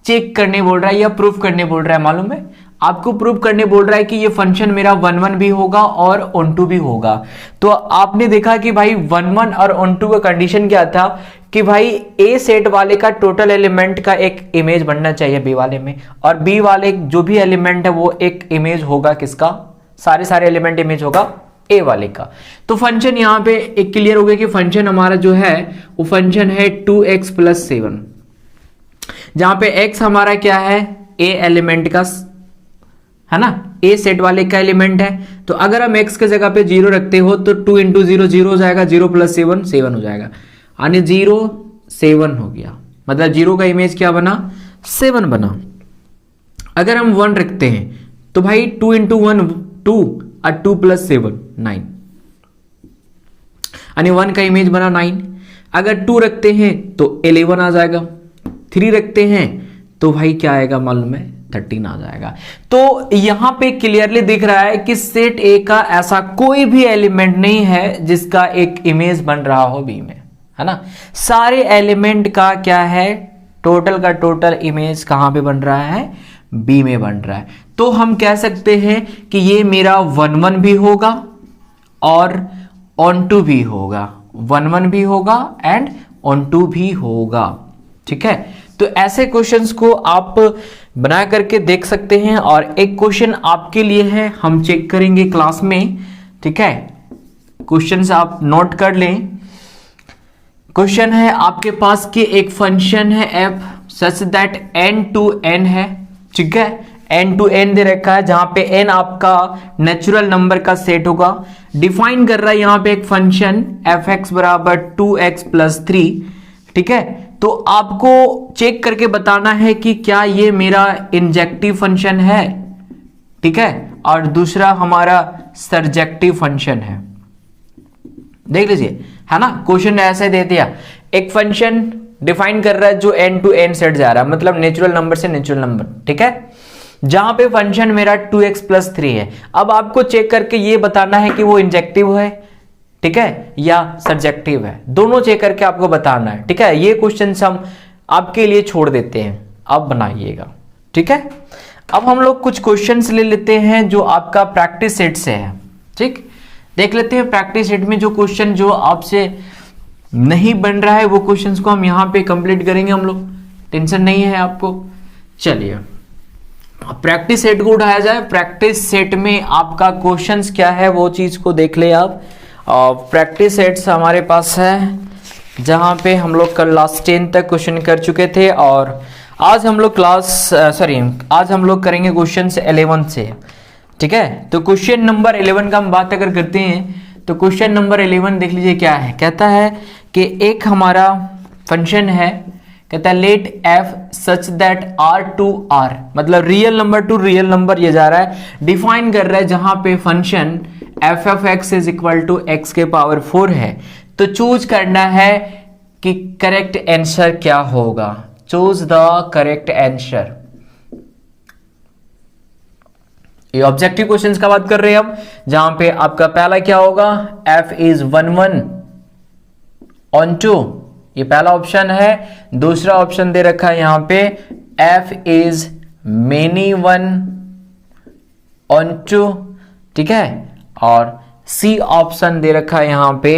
चेक करने बोल रहा है या प्रूफ करने बोल रहा है मालूम है? आपको प्रूव करने बोल रहा है कि ये फंक्शन मेरा 1-1 भी होगा और ऑन2 भी होगा। तो आपने देखा कि भाई 1-1 और ऑन2 का कंडीशन क्या था कि भाई ए सेट वाले का टोटल एलिमेंट का एक इमेज बनना चाहिए बी वाले में, और बी वाले जो भी एलिमेंट है वो एक इमेज होगा किसका? सारे एलिमेंट इमेज होगा ए वाले का। तो फंक्शन यहाँ पे एक क्लियर हो गया कि फंक्शन हमारा जो है वो फंक्शन है 2x + 7, जहां पे x हमारा क्या है, ए एलिमेंट का है ना, ए सेट वाले का एलिमेंट है। तो अगर हम x के जगह पे 0 रखते हो तो 2 × 0 0 हो जाएगा, 0 + 7 7 हो जाएगा, यानी 0 7 हो गया, मतलब 0 का इमेज क्या बना, 7 बना। अगर हम 1 रखते हैं तो भाई 2 × 1 2 और 2 + 7 9, यानी 1 का इमेज बना 9। अगर 2 रखते हैं तो 11 आ जाएगा, 3 रखते हैं तो भाई क्या आएगा मालूम है, 13 आ जाएगा। तो यहां पे क्लियरली दिख रहा है कि सेट ए का ऐसा कोई भी एलिमेंट नहीं है जिसका एक इमेज बन रहा हो बी में, है ना। सारे एलिमेंट का क्या है, टोटल का टोटल इमेज कहां पे बन रहा है, बी में बन रहा है। तो हम कह सकते हैं कि ये मेरा 1 1 भी होगा और ऑन टू भी होगा, 1 1 भी होगा एंड ऑन टू भी होगा, ठीक है। तो ऐसे क्वेश्चंस को आप बना करके देख सकते हैं। और एक क्वेश्चन आपके लिए है, हम चेक करेंगे क्लास में, ठीक है। क्वेश्चंस आप नोट कर लें। क्वेश्चन है आपके पास कि एक फंक्शन है f such that n to n है, ठीक है, n to n दे रखा है, जहां पे n आपका नेचुरल नंबर का सेट होगा। डिफाइन कर रहा है यहां पे एक फंक्शन fx = 2x + 3, ठीक है। तो आपको चेक करके बताना है कि क्या ये मेरा इंजेक्टिव फंक्शन है, ठीक है, और दूसरा हमारा सर्जेक्टिव फंक्शन है। देख लीजिए, है ना, क्वेश्चन ऐसे दे दिया, एक फंक्शन डिफाइन कर रहा है जो n to n सेट जा रहा है, मतलब नेचुरल नंबर से नेचुरल नंबर, ठीक है, जहां पे फंक्शन मेरा 2x + 3 है। अब आपको चेक करके ये बताना है कि वो इंजेक्टिव है, ठीक है, या सब्जेक्टिव है, दोनों चेक करके आपको बताना है, ठीक है। ये क्वेश्चन हम आपके लिए छोड़ देते हैं, आप बनाइएगा, ठीक है। अब हम लोग कुछ क्वेश्चंस ले लेते हैं जो आपका प्रैक्टिस सेट से है, ठीक। देख लेते हैं प्रैक्टिस सेट में जो क्वेश्चन जो आपसे नहीं बन रहा है वो क्वेश्चंस को हम यहाँ पे कंप्लीट करेंगे हम लोग, टेंशन नहीं है आपको। चलिए प्रैक्टिस सेट को उठाया जाए। प्रैक्टिस सेट में आपका क्वेश्चंस क्या है वो चीज को देख ले आप। प्रैक्टिस सेट्स हमारे पास है जहां पे हम लोग कल लास्ट 10 तक क्वेश्चन कर चुके थे, और आज हम लोग आज हम लोग करेंगे क्वेश्चन 11 से, ठीक है। तो क्वेश्चन नंबर 11 का हम बात अगर करते हैं तो क्वेश्चन नंबर 11 देख लीजिए क्या है। कहता है कि एक हमारा फंक्शन है, कहता है let f such that r to r, मतलब real number to real number ये जा रहा है, डिफाइन कर रहा है जहां पे function f of x = x⁴ है। तो चूज करना है कि करेक्ट आंसर क्या होगा, चूज द करेक्ट आंसर। ये ऑब्जेक्टिव क्वेश्चंस का बात कर रहे हैं हम, जहां पे आपका पहला क्या होगा, f is 1 1 on 2, ये पहला ऑप्शन है। दूसरा ऑप्शन दे रखा है यहां पे f is many 1 on 2, ठीक है। और सी ऑप्शन दे रखा है यहां पे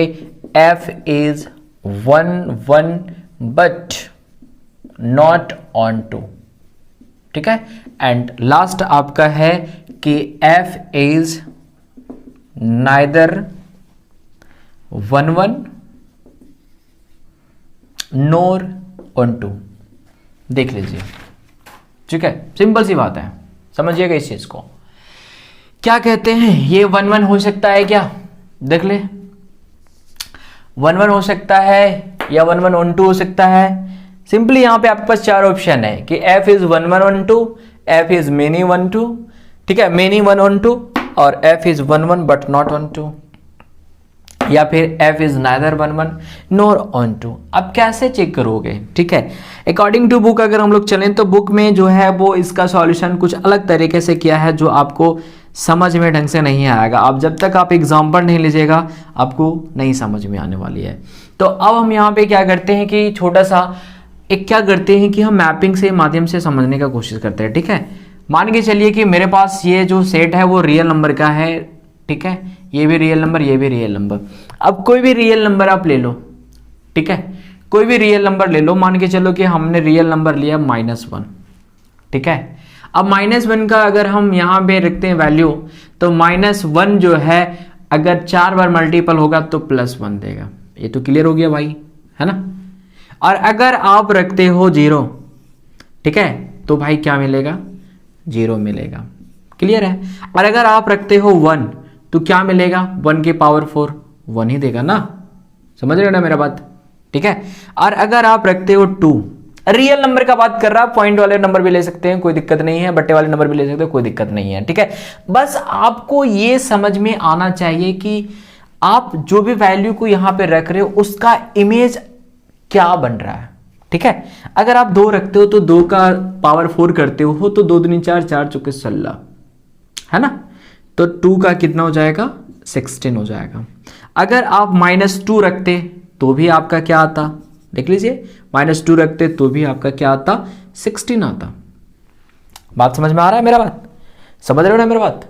f is 1 1 but not on 2, ठीक है। एंड लास्ट आपका है कि f is neither 1 1 nor on 2। देख लीजिए, ठीक है, सिंपल सी बात है, समझिएगा इस चीज को। क्या कहते हैं, ये 1 1 हो सकता है क्या, देख ले, 1 1 हो सकता है या 1 1 on 2 हो सकता है। सिंपली यहां पे आपके पास 4 ऑप्शन है कि f is 1 1 on 2, f is many 1 2, ठीक है, many 1 on 2, और f is 1 1 but not on 2, या फिर f is neither 1 1 nor on 2। अब कैसे चेक करोगे, ठीक है। अकॉर्डिंग टू बुक अगर हम लोग चलें तो बुक में जो है वो इसका सॉल्यूशन कुछ अलग तरीके से किया है जो आपको समझ में ढंग से नहीं आएगा। आप जब तक आप एग्जाम्पल नहीं लीजिएगा आपको नहीं समझ में आने वाली है। तो अब हम यहाँ पे क्या करते हैं कि छोटा सा एक क्या करते हैं कि हम मैपिंग से माध्यम से समझने का कोशिश करते हैं, ठीक है। मान के चलिए कि मेरे पास ये जो सेट है वो रियल नंबर का है, ठीक है, ये भी रियल नंबर, ये भी रियल नंबर। अब कोई भी रियल नंबर आप ले लो, ठीक है, कोई भी रियल नंबर ले लो। मान के चलो कि हमने रियल नंबर लिया -1, ठीक है। अब -1 का अगर हम यहाँ पे रखते हैं वैल्यू, तो -1 जो है अगर 4 बार मल्टीपल होगा तो +1 देगा। ये तो क्लियर हो गया भाई, है ना। और अगर आप रखते हो 0, ठीक है, तो भाई क्या मिलेगा, 0 मिलेगा। क्लियर है। और अगर आप रखते हो 1 तो क्या मिलेगा, 1 की पावर 4 1 ही देगा ना, समझ रहे हो ना मेरा बात, ठीक है। और अगर आप रखते हो 2, रियल नंबर का बात कर रहा, पॉइंट वाले नंबर भी ले सकते हैं, कोई दिक्कत नहीं है, बट्टे वाले नंबर भी ले सकते हैं, कोई दिक्कत नहीं है, ठीक है। बस आपको ये समझ में आना चाहिए कि आप जो भी वैल्यू को यहां पे रख रहे हो उसका इमेज क्या बन रहा है, ठीक है। अगर आप 2 रखते हो तो 2 का पावर 4 करते हो तो 2 दूनी 4, 4 चौके 16, है ना। तो 2 का कितना हो जाएगा, 16 हो जाएगा। अगर आप -2 रखते तो भी आपका क्या आता, देख लीजिए, -2 रखते तो भी आपका क्या आता, 16 आता। बात समझ में आ रहा है मेरा बात, समझ रहे हो ना मेरा बात,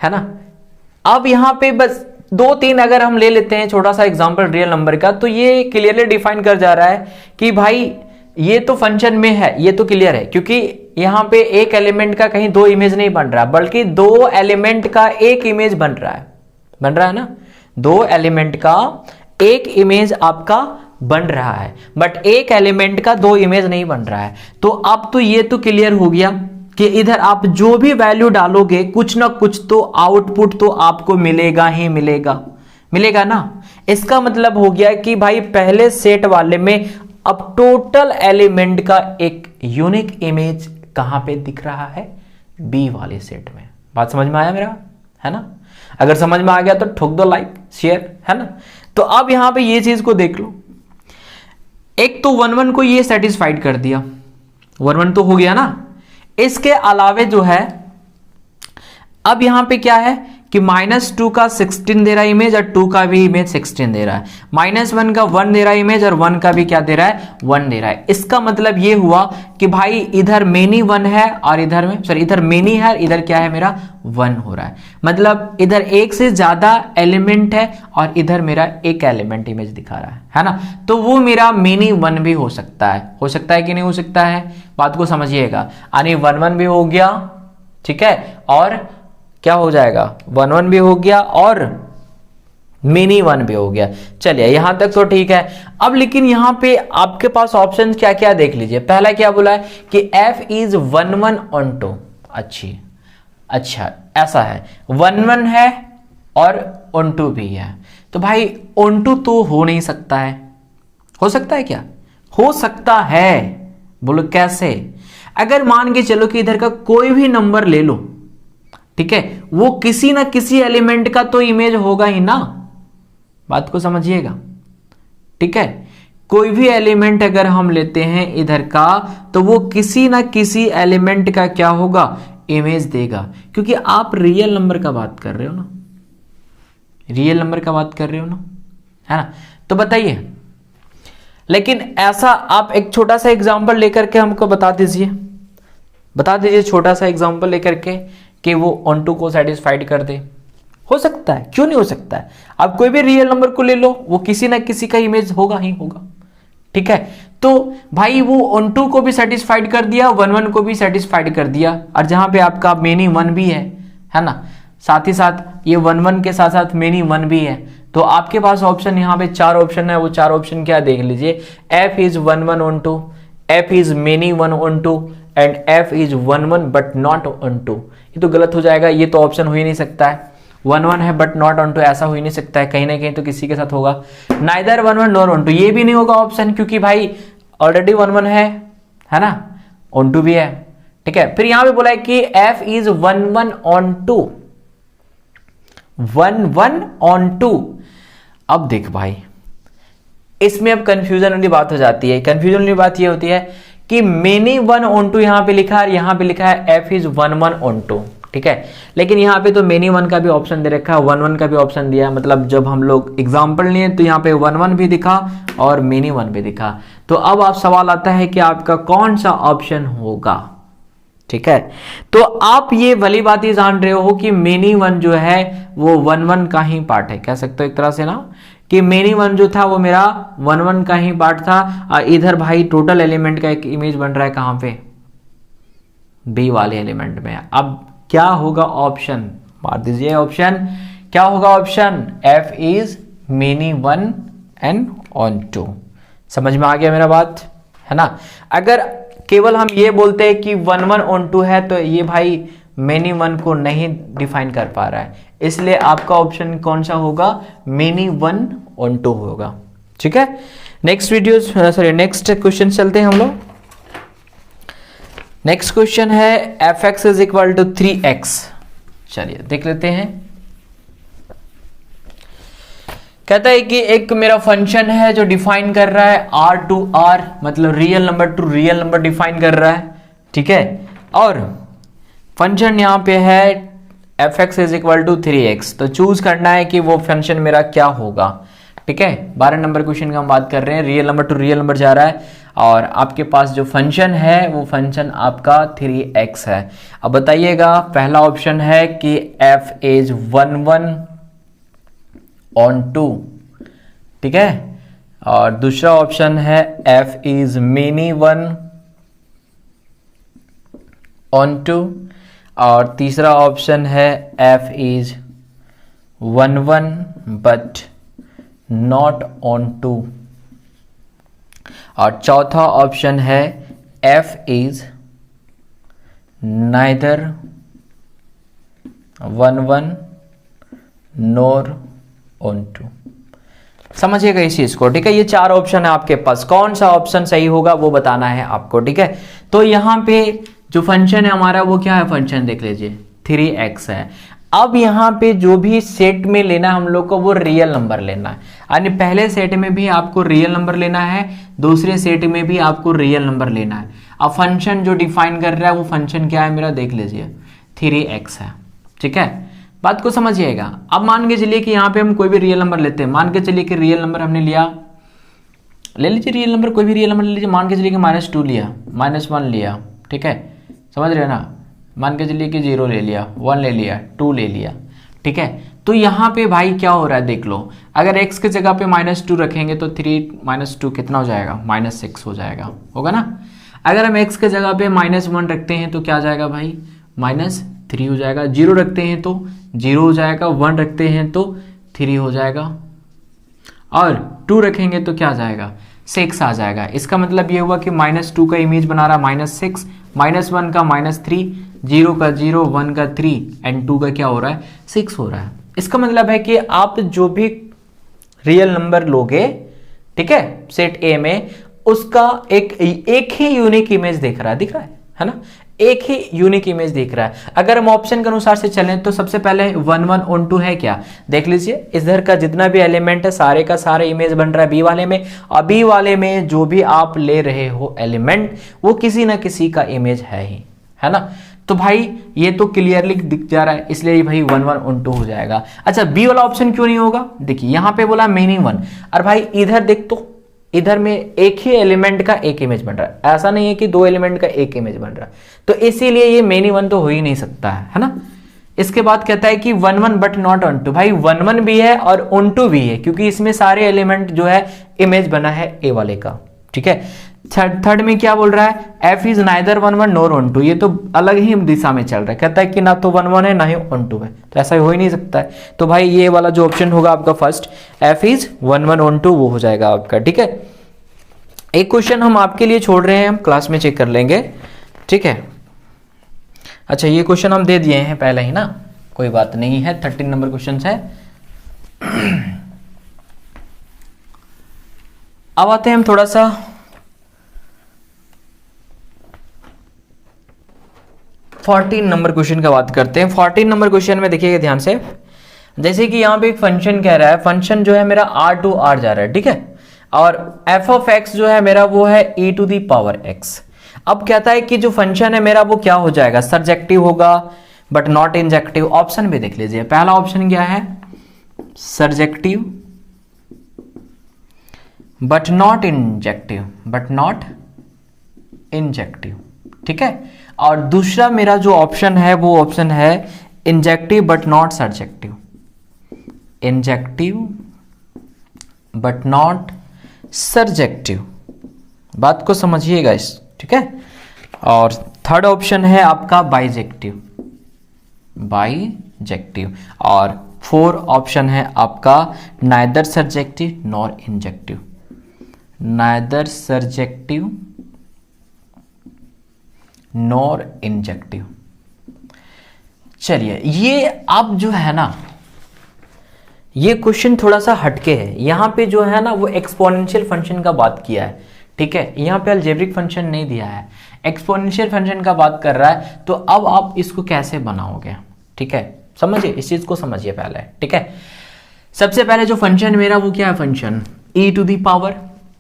है ना। अब यहां पे बस 2-3 अगर हम ले लेते हैं छोटा सा एग्जांपल रियल नंबर का, तो ये क्लियरली डिफाइन कर जा रहा है कि भाई ये तो फंक्शन में है, ये तो क्लियर है, क्योंकि यहां पे एक एलिमेंट का कहीं 2 इमेज नहीं बन रहा, बल्कि 2 एलिमेंट का एक इमेज बन रहा है ना। 2 एलिमेंट का एक इमेज आपका बन रहा है, बट एक एलिमेंट का 2 इमेज नहीं बन रहा है। तो अब तो ये तो क्लियर हो गया कि इधर आप जो भी वैल्यू डालोगे कुछ ना कुछ तो आउटपुट तो आपको मिलेगा ही मिलेगा ना। इसका मतलब हो गया कि भाई पहले सेट वाले में अब टोटल एलिमेंट का एक यूनिक इमेज कहां पे दिख रहा है, बी वाले सेट में। बात समझ में आया मेरा, है ना। अगर समझ में आ गया तो ठोक दो लाइक शेयर, है ना। तो अब यहां पे ये चीज को देख लो, एक तो 1-1 को ये सेटिस्फाइड कर दिया, 1-1 तो हो गया ना। इसके अलावे जो है अब यहां पे क्या है कि -2 का 16 दे रहा है इमेज, और 2 का भी इमेज 16 दे रहा है, -1 का 1 दे रहा है इमेज, और 1 का भी क्या दे रहा है, 1 दे रहा है। इसका मतलब ये हुआ कि भाई इधर मेनी 1 है और इधर में इधर मेनी है, इधर क्या है मेरा 1 हो रहा है। मतलब इधर एक से ज्यादा एलिमेंट है और इधर मेरा एक एलिमेंट इमेज दिखा रहा है ना। तो वो मेरा मेनी 1 भी हो सकता है कि नहीं हो सकता है, बात को समझिएगा। यानी 1-1 भी हो गया, ठीक है, और क्या हो जाएगा, 1-1 भी हो गया और मिनी 1 भी हो गया। चलिए यहां तक तो ठीक है। अब लेकिन यहां पे आपके पास ऑप्शन क्या क्या देख लीजिए। पहला क्या बोला है कि f is 1-1 on 2। अच्छा ऐसा है, 1-1 है और on 2 भी है। तो भाई on 2 तो हो नहीं सकता है, हो सकता है क्या, हो सकता है, बोलो कैसे। अगर मान के चलो कि इधर का कोई भी नंबर ले लो, ठीक है, वो किसी ना किसी एलिमेंट का तो इमेज होगा ही ना, बात को समझिएगा, ठीक है। कोई भी एलिमेंट अगर हम लेते हैं इधर का, तो वो किसी ना किसी एलिमेंट का क्या होगा, इमेज देगा, क्योंकि आप रियल नंबर का बात कर रहे हो ना, रियल नंबर का बात कर रहे हो ना, है ना। तो बताइए, लेकिन ऐसा आप एक छोटा सा एग्जांपल लेकर के हमको बता दीजिए छोटा सा एग्जांपल लेकर के कि वो ऑन 2 को सेटिस्फाइड कर दे। हो सकता है, क्यों नहीं हो सकता है। आप कोई भी रियल नंबर को ले लो, वो किसी ना किसी का इमेज होगा ही होगा, ठीक है। तो भाई वो ऑन 2 को भी सेटिस्फाइड कर दिया, 1-1 को भी सेटिस्फाइड कर दिया, और जहां पे आपका मेनी 1 भी है ना, साथ ही साथ ये 1-1 के साथ साथ मेनी 1 भी है। तो आपके पास ऑप्शन यहाँ पे 4 ऑप्शन है, वो 4 ऑप्शन क्या देख लीजिए, f is 1-1 on 2, f is many 1 on 2 and f is 1-1 but not on 2। ये तो गलत हो जाएगा, ये तो ऑप्शन हो ही नहीं सकता है। 1-1 है बट नॉट on 2, ऐसा हो ही नहीं सकता है, कहीं ना कहीं तो किसी के साथ होगा। नाइदर 1-1 नॉर on 2, ये भी नहीं होगा ऑप्शन, क्योंकि भाई ऑलरेडी 1-1 है ना, on 2 भी है, ठीक है। फिर यहां पे बोला है कि f is 1-1 on 2, 1-1 on 2। अब देख भाई, इसमें अब कंफ्यूजन वाली बात हो जाती है। कंफ्यूजन वाली बात ये होती है कि मेनी 1 on 2 यहां पे लिखा है, और यहां पे लिखा है f is 1-1 on 2, ठीक है। लेकिन यहां पे तो मेनी 1 का भी ऑप्शन दे रखा है, 1-1 का भी ऑप्शन दिया है। मतलब जब हम लोग एग्जांपल लिए तो यहां पे 1-1 भी दिखा और मेनी 1 भी दिखा। तो अब आप सवाल आता है कि आपका कौन सा ऑप्शन होगा, ठीक है। तो आप ये वाली बात ही जान रहे हो कि मेनी 1 जो है वो 1-1 का ही पार्ट है, कह सकते हो एक तरह से ना, कि मेनी 1 जो था वो मेरा 1-1 का ही पार्ट था, और इधर भाई टोटल एलिमेंट का एक इमेज बन रहा है कहां पे, बी वाले एलिमेंट में। अब क्या होगा ऑप्शन, मार दीजिए ऑप्शन, क्या होगा option, f is many one and onto. समझ में आ गया मेरा बात, है ना। अगर केवल हम ये बोलते हैं कि वन वन ऑन टू है तो ये भाई मेनी वन को नहीं डिफाइन कर पा रहा है, इसलिए आपका ऑप्शन कौन सा होगा, मेनी वन ऑन टू होगा। ठीक है, next video sorry next question चलते हैं हम लोग। नेक्स्ट क्वेश्चन है f x is equal to 3x। चलिए देख लेते हैं। कहता है कि एक मेरा फंक्शन है जो डिफाइन कर रहा है r टू r, मतलब real number to real number define कर रहा है। ठीक है, और फंक्शन यहां पे है f x is equal to 3x। तो चूज करना है कि वो फंक्शन मेरा क्या होगा। ठीक है, 12 नंबर क्वेश्चन की हम बात कर रहे हैं, real number to real number जा रहा है और आपके पास जो फंक्शन है वो फंक्शन आपका 3x है। अब बताइएगा, पहला ऑप्शन है कि f इज 1 1 ऑन 2, ठीक है, और दूसरा ऑप्शन है f is many one on 2, और तीसरा ऑप्शन है f is 1 1 but not on 2, और चौथा ऑप्शन है f is neither 1 1 NOR on 2। समझिएगा इस चीज को। ठीक है, ये 4 ऑप्शन है आपके पास, कौन सा ऑप्शन सही होगा वो बताना है आपको। ठीक है, तो यहां पे जो फंक्शन है हमारा वो क्या है, फंक्शन देख लीजिए 3x है। अब यहाँ पे जो भी सेट में लेना है हम लोग को वो रियल नंबर लेना है, यानी पहले सेट में भी आपको रियल नंबर लेना है, दूसरे सेट में भी आपको रियल नंबर लेना है। अब फंक्शन जो डिफाइन कर रहा है वो फंक्शन क्या है मेरा, देख लीजिए 3x है। ठीक है, बात को समझिएगा। अब मान के चलिए कि यहाँ पे हम कोई भी रियल नंबर लेते हैं, मान के चलिए कि रियल नंबर हमने लिया, ले लीजिए रियल नंबर, कोई भी रियल नंबर ले लीजिए। मान के चलिए कि -2 लिया, -1 लिया, ठीक है, समझ रहे हो ना। मान के चलिए कि 0 ले लिया, 1 ले लिया, 2 ले लिया। ठीक है, तो यहाँ पे भाई क्या हो रहा है देख लो, अगर x के जगह पे -2 रखेंगे तो 3 - 2 कितना हो जाएगा, -6 हो जाएगा, होगा ना। अगर हम x के जगह पे -1 रखते हैं तो क्या जाएगा भाई, -3 हो जाएगा। 0 रखते हैं तो 0 हो जाएगा, 1 रखते हैं तो 3 हो जाएगा, और 2 रखेंगे तो क्या जाएगा, 6 आ जाएगा। इसका मतलब ये हुआ कि -2 का इमेज बना रहा -6, -1 का -3, 0 का 0, 1 का 3 एंड 2 का क्या हो रहा है, 6 हो रहा है। इसका मतलब है कि आप जो भी रियल नंबर लोगे, ठीक है, सेट ए में, उसका एक ही यूनिक इमेज दिख रहा है ना, एक ही यूनिक इमेज दिख रहा है। अगर हम ऑप्शन के अनुसार से चलें तो सबसे पहले 1 1 ऑन 2 है क्या, देख लीजिए इधर का जितना भी एलिमेंट है सारे का सारा इमेज बन रहा है बी वाले में, और बी वाले में जो भी आप ले रहे हो एलिमेंट वो किसी ना किसी का इमेज है ही, है ना। तो भाई ये तो क्लियरली दिख जा रहा है, इसलिए भाई 1 1 ऑन 2 हो जाएगा। अच्छा, बी वाला ऑप्शन क्यों नहीं होगा, देखिए यहां पे बोला मेनी वन, और भाई इधर देख तो इधर में एक ही एलिमेंट का एक इमेज बन रहा है, ऐसा नहीं है कि 2 एलिमेंट का एक इमेज बन रहा है, तो इसीलिए ये मेनी वन तो हो ही नहीं सकता है ना। इसके बाद कहता है कि 1 1 बट नॉट ऑन 2, भाई 1 1 भी है और ऑन 2 भी है, क्योंकि इसमें सारे एलिमेंट जो है इमेज बना है ए वाले का। ठीक है, थर्ड में क्या बोल रहा है, f is neither 1 1 NOR on 2, ये तो अलग ही दिशा में चल रहा है, कहता है कि ना तो 1 1 है ना ही ऑन 2 है, तो ऐसा हो ही नहीं सकता है। तो भाई ये वाला जो ऑप्शन होगा आपका फर्स्ट, f इज 1 1 ऑन 2, वो हो जाएगा आपका। ठीक है, एक क्वेश्चन हम आपके लिए छोड़ रहे हैं, हम क्लास में चेक कर लेंगे। ठीक है, अच्छा ये क्वेश्चन हम दे दिए हैं पहले ही ना, कोई बात नहीं है, 13 नंबर क्वेश्चन है। अब आते हैं हम थोड़ा सा 14 नंबर क्वेश्चन का बात करते हैं। 14 नंबर क्वेश्चन में देखिएगा ध्यान से, जैसे कि यहां पे एक फंक्शन कह रहा है, फंक्शन जो है मेरा r टू r जा रहा है, ठीक है, और f ऑफ x जो है मेरा वो है e to the power x। अब कहता है कि जो फंक्शन है मेरा वो क्या हो जाएगा, सर्जेक्टिव होगा बट नॉट इंजेक्टिव। ऑप्शन भी देख लीजिए, पहला ऑप्शन क्या है, surjective but not injective, but not injective, ठीक है, और दूसरा मेरा जो ऑप्शन है वो ऑप्शन है injective but not surjective, injective but not surjective. बात को समझिएगा इस, ठीक है। और थर्ड ऑप्शन है आपका बाइजेक्टिव, बाइजेक्टिव, और फोर ऑप्शन है आपका neither surjective nor injective, neither surjective nor injective. चलिए ये अब जो है ना, ये क्वेश्चन थोड़ा सा हटके है। यहां पे जो है ना वो एक्सपोनेंशियल फंक्शन का बात किया है, ठीक है, यहां पे अलजेब्रिक फंक्शन नहीं दिया है, एक्सपोनेंशियल फंक्शन का बात कर रहा है। तो अब आप इसको कैसे बनाओगे, ठीक है, समझिए, इस चीज को समझिए पहले, ठीक है। सबसे पहले जो फंक्शन मेरा वो क्या है, function e to the power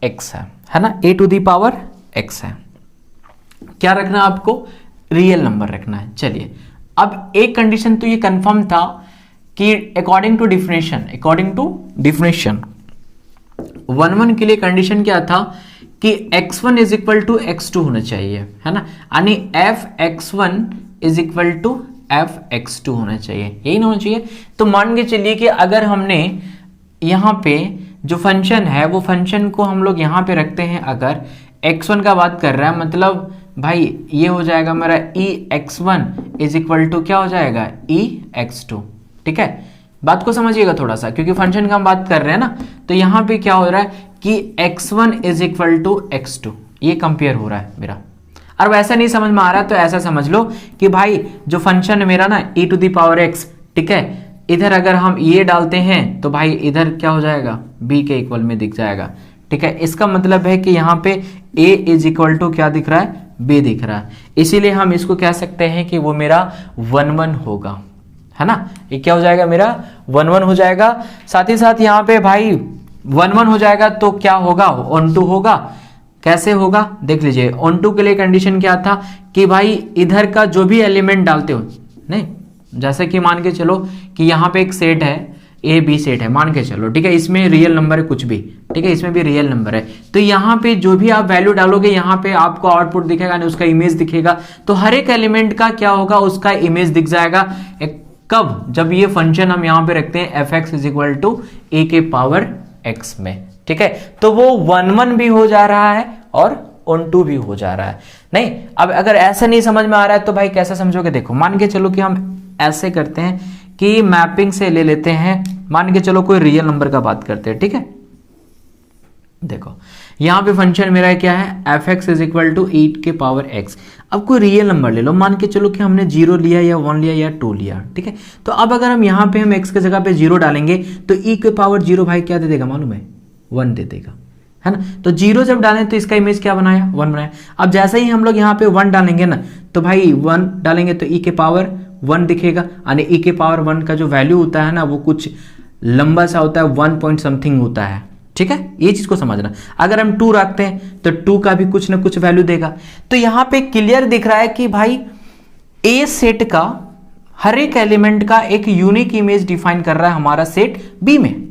x है ना, e to the power x है। क्या रखना है आपको, रियल नंबर रखना है। चलिए अब एक कंडीशन तो ये कंफर्म था कि अकॉर्डिंग टू डिफिनेशन 1 के लिए कंडीशन क्या था कि x1 is equal to x2 होना चाहिए, है ना, यानी f(x1) is equal to f(x2) होना चाहिए, यही ना होना चाहिए। तो मान के चलिए कि अगर हमने यहां पे जो फंक्शन है वो फंक्शन को हम लोग यहां पे रखते हैं, अगर x1 का बात कर रहा है, मतलब भाई ये हो जाएगा मेरा e(x1) इज इक्वल टू क्या हो जाएगा, e(x2), ठीक है। बात को समझिएगा थोड़ा सा, क्योंकि फंक्शन का हम बात कर रहे हैं ना, तो यहां पे क्या हो रहा है कि x1 is equal to x2, ये कंपेयर हो रहा है मेरा। और वैसा नहीं समझ में आ रहा है तो ऐसा समझ लो कि भाई जो फंक्शन है मेरा ना e to the power x, ठीक है, इधर अगर हम ये डालते हैं तो भाई इधर क्या हो जाएगा, b के इक्वल में दिख जाएगा, ठीक है। इसका मतलब है कि यहाँ पे a इज इक्वल टू क्या दिख रहा है, b दिख रहा है, इसीलिए हम इसको कह सकते हैं कि वो मेरा 1-1 होगा, है ना। ये क्या हो जाएगा, मेरा 1-1 हो जाएगा। साथ ही साथ यहाँ पे भाई 1-1 हो जाएगा तो क्या होगा, ऑन टू होगा। कैसे होगा देख लीजिए, ऑन टू के लिए कंडीशन क्या था कि भाई इधर का जो भी एलिमेंट डालते हो, नहीं, जैसे कि मान के चलो कि यहाँ पे एक सेट है, ए बी सेट है, मान के चलो, ठीक है, इसमें रियल नंबर है कुछ भी, ठीक है, इसमें भी रियल नंबर है, तो यहाँ पे जो भी आप वैल्यू डालोगे यहाँ पे आपको आउटपुट दिखेगा, नहीं उसका इमेज दिखेगा। तो हर एक एलिमेंट का क्या होगा, उसका इमेज दिख जाएगा। कब, जब ये फंक्शन हम यहाँ पे रखते हैं f(x) is equal to a के पावर x में, ठीक है। तो वो 1-1 भी हो जा रहा है और ऑन टू भी हो जा रहा है। नहीं, अब अगर ऐसा नहीं समझ में आ रहा है तो भाई कैसे समझोगे, देखो मान के चलो कि हम ऐसे करते हैं कि मैपिंग से ले लेते हैं, मान के चलो कोई रियल नंबर का बात करते हैं, ठीक है। देखो यहां पे फंक्शन मेरा क्या है, f(x) इज इक्वल टू 8 के पावर x। अब कोई रियल नंबर ले लो, मान के चलो कि हमने 0 लिया या 1 लिया या 2 लिया, ठीक है। तो अब अगर हम यहाँ पे हम x के जगह पे 0 डालेंगे तो e के पावर 0 भाई क्या दे देगा मालूम है, 1 दे देगा, है ना। तो 0 जब डालें तो इसका इमेज क्या बनाया, 1 बनाया। अब जैसे ही हम लोग यहाँ पे 1 डालेंगे ना, तो भाई 1 डालेंगे तो e के पावर 1 दिखेगा, यानी e के पावर 1 का जो वैल्यू होता है ना वो कुछ लंबा सा होता है, 1 पॉइंट समथिंग होता है, ठीक है, ये चीज को समझना। अगर हम 2 रखते हैं तो 2 का भी कुछ ना कुछ वैल्यू देगा। तो यहां पे क्लियर दिख रहा है कि भाई ए सेट का हर एक एलिमेंट का एक यूनिक इमेज डिफाइन कर रहा है हमारा सेट बी में,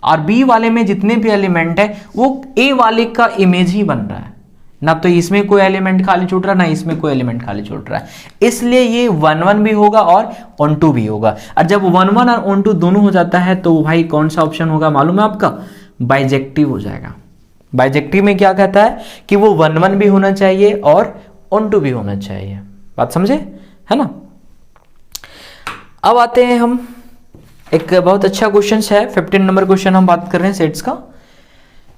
और बी वाले में जितने भी एलिमेंट है वो ए वाले का इमेज ही बन रहा है, ना तो इसमें कोई एलिमेंट खाली छूट रहा, ना इसमें कोई एलिमेंट खाली छूट रहा है। इसलिए ये 1-1 भी होगा और ऑन टू भी होगा। और जब 1-1 और ऑन टू दोनों हो जाता है तो भाई कौन सा ऑप्शन होगा मालूम है आपका, बाइजेक्टिव हो जाएगा। बाइजेक्टिव में क्या कहता है कि वो 1-1 भी होना चाहिए और ऑन टू भी होना चाहिए, बात समझे, है ना। अब आते हैं हम, एक बहुत अच्छा क्वेश्चन है, 15 नंबर क्वेश्चन हम बात कर रहे हैं सेट्स का।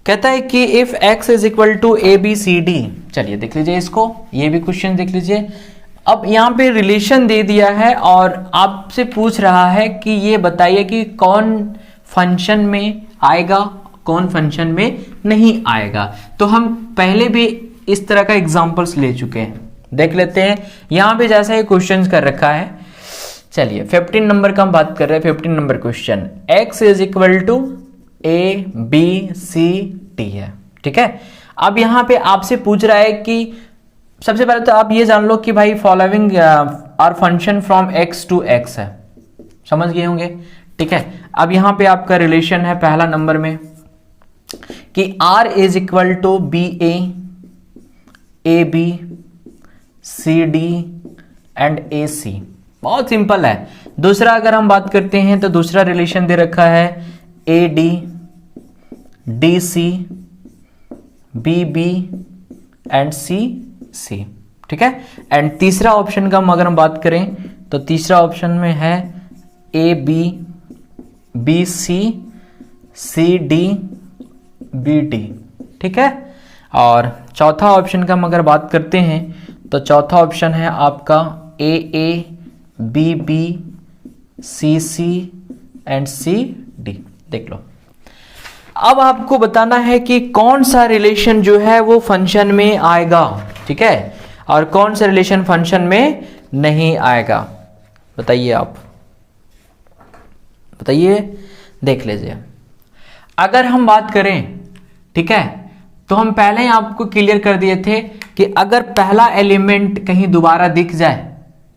कहता है कि if x is equal to A B C D, चलिए देख लीजिए इसको, ये भी क्वेश्चन देख लीजिए। अब यहाँ पे रिलेशन दे दिया है और आपसे पूछ रहा है कि ये बताइए कि कौन फंक्शन में आएगा, कौन फंक्शन में नहीं आएगा। तो हम पहले भी इस तरह का एग्जांपल्स ले चुके हैं, देख लेते हैं। यहां पे जैसा ये क्वेश्चन कर रखा है, चलिए 15 नंबर का हम बात कर रहे हैं। 15 number question, x is equal to A B C D है, ठीक है। अब यहां पे आपसे पूछ रहा है कि सबसे पहले तो आप ये जान लो कि भाई following are function from x to x है, समझ गए होंगे, ठीक है। अब यहां पे आपका रिलेशन है पहला नंबर में कि r is equal to B A B C D and A C, बहुत सिंपल है। दूसरा अगर हम बात करते हैं तो दूसरा रिलेशन दे रखा है A D D C B B and C C, ठीक है। एंड तीसरा ऑप्शन का अगर हम बात करें तो तीसरा ऑप्शन में है A B B C, C D, B D, ठीक है। और चौथा ऑप्शन का हम अगर बात करते हैं तो चौथा ऑप्शन है आपका A, B B, C C and C D. देख लो, अब आपको बताना है कि कौन सा रिलेशन जो है वो फंक्शन में आएगा, ठीक है, और कौन सा रिलेशन फंक्शन में नहीं आएगा। बताइए, आप बताइए, देख लीजिए। अगर हम बात करें, ठीक है, तो हम पहले ही आपको क्लियर कर दिए थे कि अगर पहला एलिमेंट कहीं दोबारा दिख जाए,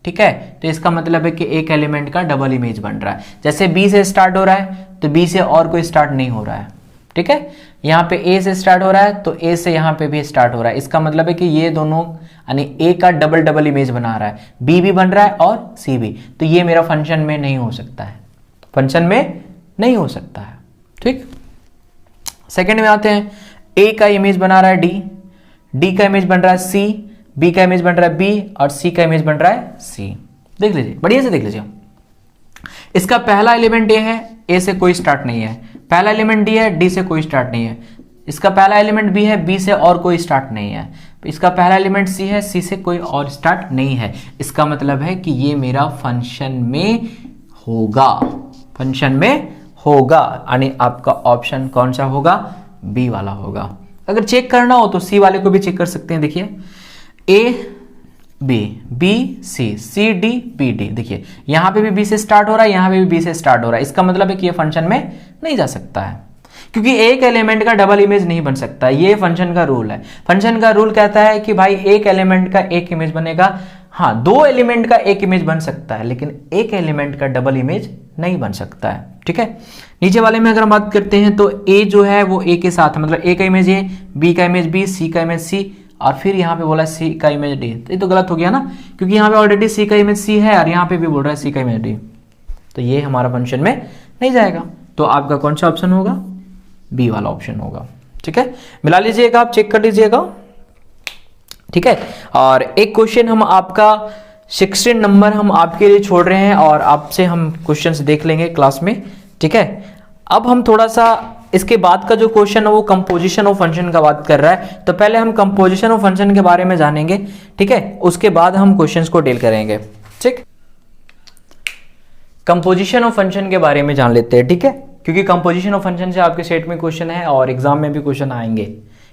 ठीक है, तो इसका मतलब है कि एक एलिमेंट का डबल इमेज बन रहा है। जैसे बी से स्टार्ट हो रहा है तो बी से और कोई स्टार्ट नहीं हो रहा है, ठीक है। यहाँ पे ए से स्टार्ट हो रहा है तो ए से यहाँ पे भी स्टार्ट हो रहा है। इसका मतलब है कि ये दोनों यानी ए का डबल इमेज बना रहा है, बी भी बन रहा है और सी भी। तो ये मेरा फंक्शन में नहीं हो सकता है, फंक्शन में नहीं हो सकता है, ठीक। सेकंड में आते हैं, ए का इमेज बना रहा है डी, डी का इमेज बन रहा है सी, बी का इमेज बन रहा है बी और सी का इमेज बन रहा है सी। देख लीजिए, बढ़िया से देख लीजिए। इसका पहला एलिमेंट ए है, ए से कोई स्टार्ट नहीं है। पहला एलिमेंट डी है, डी से कोई स्टार्ट नहीं है। इसका पहला एलिमेंट बी है, बी से और कोई स्टार्ट नहीं है। इसका पहला एलिमेंट सी है, सी से कोई और स्टार्ट नहीं है। इसका मतलब है कि ये मेरा फंक्शन में होगा, फंक्शन में होगा, यानी आपका ऑप्शन कौन सा होगा, बी वाला होगा। अगर चेक करना हो तो सी वाले को भी चेक कर सकते हैं। देखिए, A B, B C, C D, B D. देखिए यहां पे भी बी से स्टार्ट हो रहा है, यहां पे भी बी से स्टार्ट हो रहा है। इसका मतलब है कि ये फंक्शन में नहीं जा सकता है, क्योंकि एक एलिमेंट का डबल इमेज नहीं बन सकता। ये फंक्शन का रूल है। फंक्शन का रूल कहता है कि भाई एक एलिमेंट का एक इमेज बनेगा। हाँ, दो एलिमेंट का एक इमेज बन सकता है, लेकिन एक एलिमेंट का डबल इमेज नहीं बन सकता है, ठीक है। नीचे वाले में अगर हम बात करते हैं तो ए जो है वो ए के साथ, मतलब ए का इमेज ए, बी का इमेज बी, सी का इमेज सी, और फिर यहाँ पे बोला सी का इमेज डी। तो ये तो गलत हो गया ना, क्योंकि यहाँ पे ऑलरेडी सी का इमेज सी है और यहाँ पे भी बोल रहा है सी का इमेज डी। तो ये हमारा फंक्शन में नहीं जाएगा। तो आपका कौन सा ऑप्शन होगा, बी वाला ऑप्शन होगा, ठीक है। मिला लीजिएगा, आप चेक कर लीजिएगा, ठीक है। और एक क्वेश्चन हम आपका 16 नंबर हम आपके लिए छोड़ रहे हैं और आपसे हम क्वेश्चंस देख लेंगे क्लास में, ठीक है। अब हम थोड़ा सा इसके बाद का जो क्वेश्चन है वो कंपोजिशन ऑफ फंक्शन का बात कर रहा है। तो पहले हम कंपोजिशन ऑफ फंक्शन के बारे में जानेंगे, ठीक है, उसके बाद हम क्वेश्चंस को डील करेंगे, ठीक। कंपोजिशन ऑफ फंक्शन के बारे में जान लेते हैं, ठीक है, क्योंकि कंपोजिशन ऑफ फंक्शन से आपके सेट में क्वेश्चन है और एग्जाम में भी क्वेश्चन आएंगे,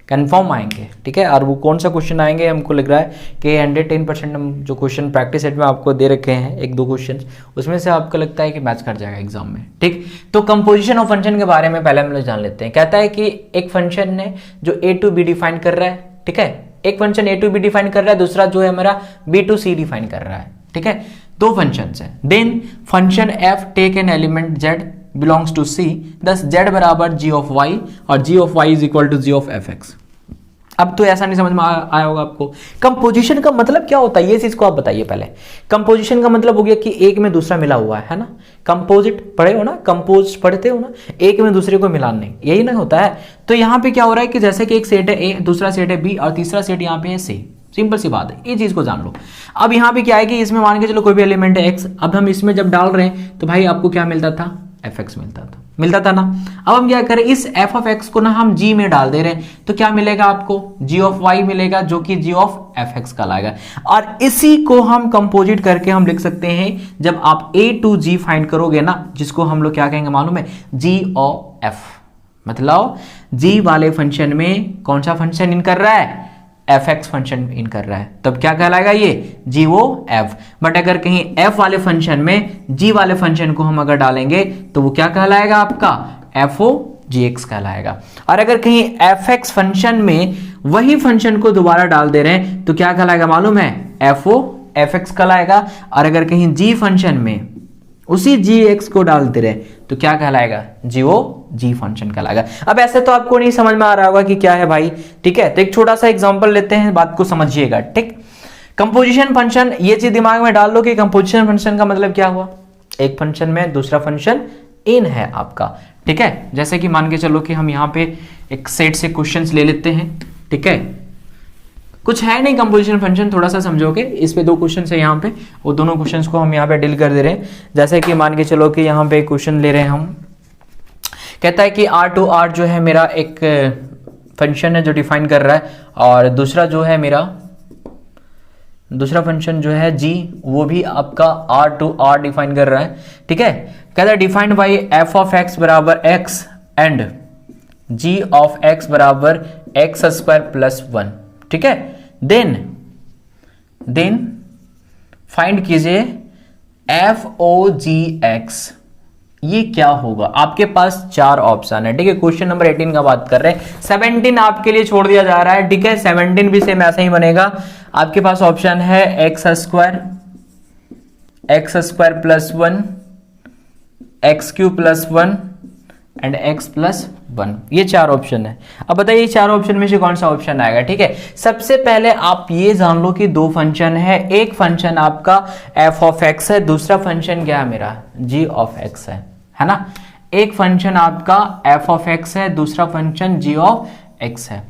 कंफर्म आएंगे, ठीक है। और वो कौन सा क्वेश्चन आएंगे हमको लग रहा है कि 110% हम जो क्वेश्चन प्रैक्टिस सेट में आपको दे रखे हैं, एक दो क्वेश्चन, उसमें से आपको लगता है कि मैच कर जाएगा एग्जाम में, ठीक। तो कंपोजिशन ऑफ फंक्शन के बारे में पहले हम लोग जान लेते हैं। कहता है कि एक फंक्शन है जो ए टू बी डिफाइन कर रहा है, ठीक है। एक function A to B define कर रहा है, दूसरा जो है हमारा बी टू सी डिफाइन कर रहा है, ठीक है। दो फंक्शन है। Then function f take an element z belongs to C, thus z बराबर g of y और g of y is equal to g of fx। अब तो ऐसा नहीं समझ में आया होगा आपको। कंपोजिशन का मतलब क्या होता है, ये चीज को आप बताइए पहले। कंपोजिशन का मतलब हो गया कि एक में दूसरा मिला हुआ है ना। कंपोजिट पढ़े हो ना, कंपोज पढ़ते हो ना, एक में दूसरे को मिलान नहीं, यही ना होता है। तो यहाँ पे क्या हो रहा है कि जैसे कि एक सेट है ए, दूसरा सेट है बी और तीसरा सेट यहाँ पे है सी। सिंपल सी बात है, ये चीज को जान लो। अब यहाँ पे क्या है कि इसमें मान के चलो कोई भी एलिमेंट है एक्स, अब हम इसमें जब डाल रहे हैं तो भाई आपको क्या मिलता था, fx मिलता था ना। अब हम क्या करें, इस f of x को ना हम g में डाल दे रहे हैं, तो क्या मिलेगा आपको, g of y मिलेगा, जो कि g of fx कहलाएगा। और इसी को हम कंपोजिट करके हम लिख सकते हैं, जब आप a to g फाइंड करोगे ना, जिसको हम लोग क्या कहेंगे मालूम है, g of f। मतलब g वाले फंक्शन में कौन सा फंक्शन इन कर रहा है, fx फंक्शन इन कर रहा है, तब क्या कहलाएगा ये, g वो f। बट अगर कहीं f वाले फंक्शन में g वाले फंक्शन को हम अगर डालेंगे तो वो क्या कहलाएगा आपका, fo gx कहलाएगा। और अगर कहीं fx फंक्शन में वही फंक्शन को दोबारा डाल दे रहे हैं तो क्या कहलाएगा मालूम है, fo fx कहलाएगा। और अगर कहीं g फंक्शन में उसी gx को डाल दे रहे तो क्या कहलाएगा, go g फंक्शन कहलाएगा। अब ऐसे तो आपको नहीं समझ में आ रहा होगा कि क्या है भाई, ठीक है। तो एक छोटा सा एग्जांपल लेते हैं, बात को समझिएगा, ठीक। कंपोजिशन फंक्शन, ये चीज दिमाग में डाल लो कि कंपोजिशन फंक्शन का मतलब क्या हुआ, एक फंक्शन में दूसरा फंक्शन इन है आपका, ठीक है। जैसे कि मान के चलो कि हम यहाँ पे एक सेट से क्वेश्चंस ले लेते हैं, ठीक है। कुछ है नहीं कंपोजिशन फंक्शन, थोड़ा सा समझोगे। इस पे दो क्वेश्चन है यहाँ पे, वो दोनों क्वेश्चंस को हम यहाँ पे डील कर दे रहे हैं। जैसे कि मान के चलो कि यहाँ पे क्वेश्चन ले रहे हैं हम, कहता है कि R टू R जो है मेरा एक फंक्शन है जो डिफाइन कर रहा है, और दूसरा जो है मेरा दूसरा फंक्शन जो है g, वो भी आपका R टू R डिफाइन कर रहा है। ठीक है, कहता है defined by f of x बराबर x and g of x बराबर x स्क्वायर प्लस 1। ठीक है, देन फाइंड कीजिए एफ ओ जी एक्स, ये क्या होगा। आपके पास 4 ऑप्शन है। ठीक है, क्वेश्चन नंबर 18 का बात कर रहे हैं, 17 आपके लिए छोड़ दिया जा रहा है। ठीक है, 17 भी सेम ऐसा ही बनेगा। आपके पास ऑप्शन है x square plus 1, x cube plus 1 and x plus 1, ये 4 ऑप्शन है। अब बताइए 4 ऑप्शन में से कौन सा ऑप्शन आएगा। ठीक है, सबसे पहले आप ये जान लो कि 2 फंक्शन है, एक फंक्शन आपका f ऑफ x है, दूसरा फंक्शन क्या है मेरा g ऑफ x है ना। एक फंक्शन आपका f ऑफ x है, दूसरा फंक्शन g ऑफ x है।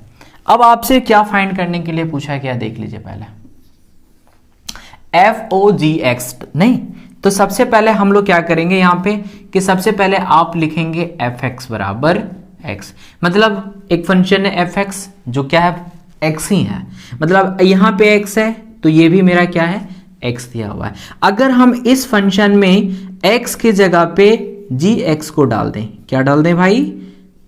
अब आपसे क्या फाइंड करने के लिए पूछा गया, देख लीजिए पहले f o g x, नहीं तो सबसे पहले हम लोग क्या करेंगे यहाँ पे कि सबसे पहले आप लिखेंगे fx बराबर x, मतलब एक फंक्शन है fx जो क्या है x ही है, मतलब यहाँ पे x है तो ये भी मेरा क्या है x दिया हुआ है। अगर हम इस फंक्शन में x के जगह पे gx को डाल दें, क्या डाल दें भाई,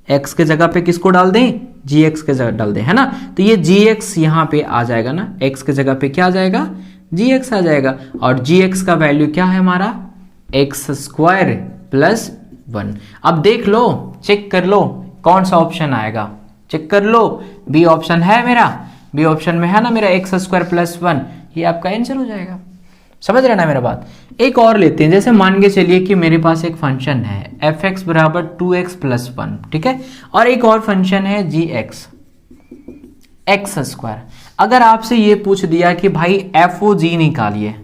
x के जगह पे किसको डाल दें, gx के जगह डाल दें, है ना। तो ये gx यहाँ पे आ जाएगा ना, x के जगह पे क्या आ जाएगा, gx आ जाएगा, और gx का वैल्यू क्या है हमारा x स्क्वायर प्लस 1। अब देख लो, चेक कर लो कौन सा ऑप्शन आएगा, चेक कर लो। बी ऑप्शन है मेरा, बी ऑप्शन में है ना मेरा x स्क्वायर प्लस 1, ये आपका आंसर हो जाएगा। समझ रहे ना मेरा बात। एक और लेते हैं, जैसे मान के चलिए कि मेरे पास एक फंक्शन है fx बराबर 2x प्लस 1, ठीक है, और एक और फंक्शन है gx x स्क्वायर। अगर आपसे ये पूछ दिया कि भाई FOG निकालिए,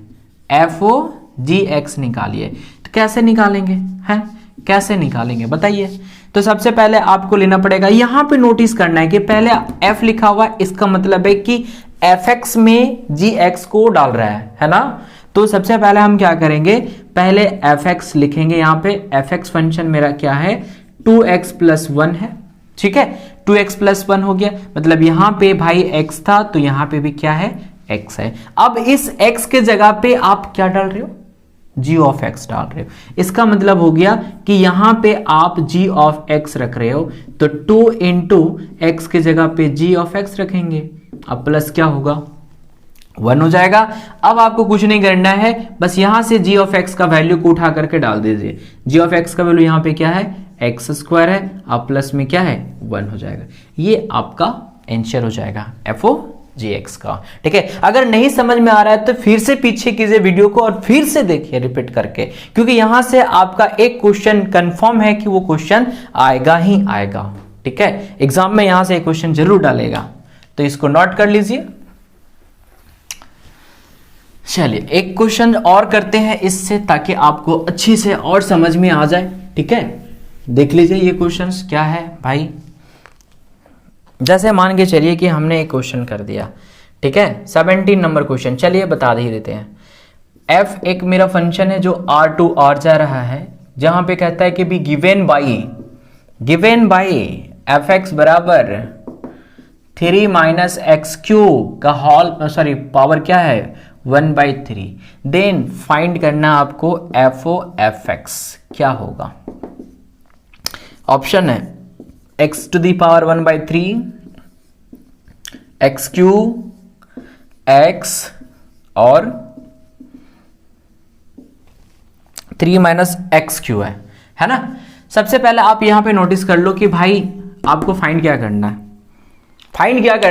FOGX निकालिए, तो कैसे निकालेंगे, हैं कैसे निकालेंगे बताइए। तो सबसे पहले आपको लेना पड़ेगा, यहां पे नोटिस करना है कि पहले f लिखा हुआ है, इसका मतलब है कि fx में gx को डाल रहा है ना। तो सबसे पहले हम क्या करेंगे, पहले fx लिखेंगे, यहाँ पे fx फंक्शन मेरा क्या है 2x प्लस 1 है, ठीक है, 2x प्लस 1 हो गया, मतलब यहाँ पे भाई x था तो यहाँ पे भी क्या है x है। अब इस x के जगह पे आप क्या डाल रहे हो, g ऑफ x डाल रहे हो। इसका मतलब हो गया कि यहाँ पे आप g ऑफ x रख रहे हो, तो 2 इंटू x के जगह पे g ऑफ x रखेंगे, अब प्लस क्या होगा 1 हो जाएगा। अब आपको कुछ नहीं करना है, बस यहां से g ऑफ x का वैल्यू को उठा करके डाल दीजिए। g ऑफ x का वैल्यू यहाँ पे क्या है x स्क्वायर है, अब प्लस में क्या है 1 हो जाएगा, ये आपका आंसर हो जाएगा FOGX का। ठीक है, अगर नहीं समझ में आ रहा है तो फिर से पीछे कीजिए वीडियो को और फिर से देखिए रिपीट करके, क्योंकि यहां से आपका एक क्वेश्चन कंफर्म है कि वो क्वेश्चन आएगा ही आएगा। ठीक है, एग्जाम में यहां से एक क्वेश्चन जरूर डालेगा, तो इसको नोट कर लीजिए। चलिए एक क्वेश्चन और करते हैं इससे, ताकि आपको अच्छी से और समझ में आ जाए। ठीक है, देख लीजिए ये क्वेश्चंस क्या है भाई। जैसे मान के चलिए कि हमने एक क्वेश्चन कर दिया, ठीक है, 17 नंबर क्वेश्चन, चलिए बता ही देते हैं। f एक मेरा फंक्शन है जो r टू r जा रहा है, जहां पे कहता है कि भी गिवन बाई fx बराबर 3 माइनस एक्स क्यूब का होल पावर क्या है 1/3। देन फाइंड करना आपको FOFX क्या होगा। ऑप्शन है x to the power 1/3, x cube, x और 3 माइनस एक्स क्यू है ना। सबसे पहले आप यहां पे नोटिस कर लो कि भाई आपको फाइंड क्या करना है,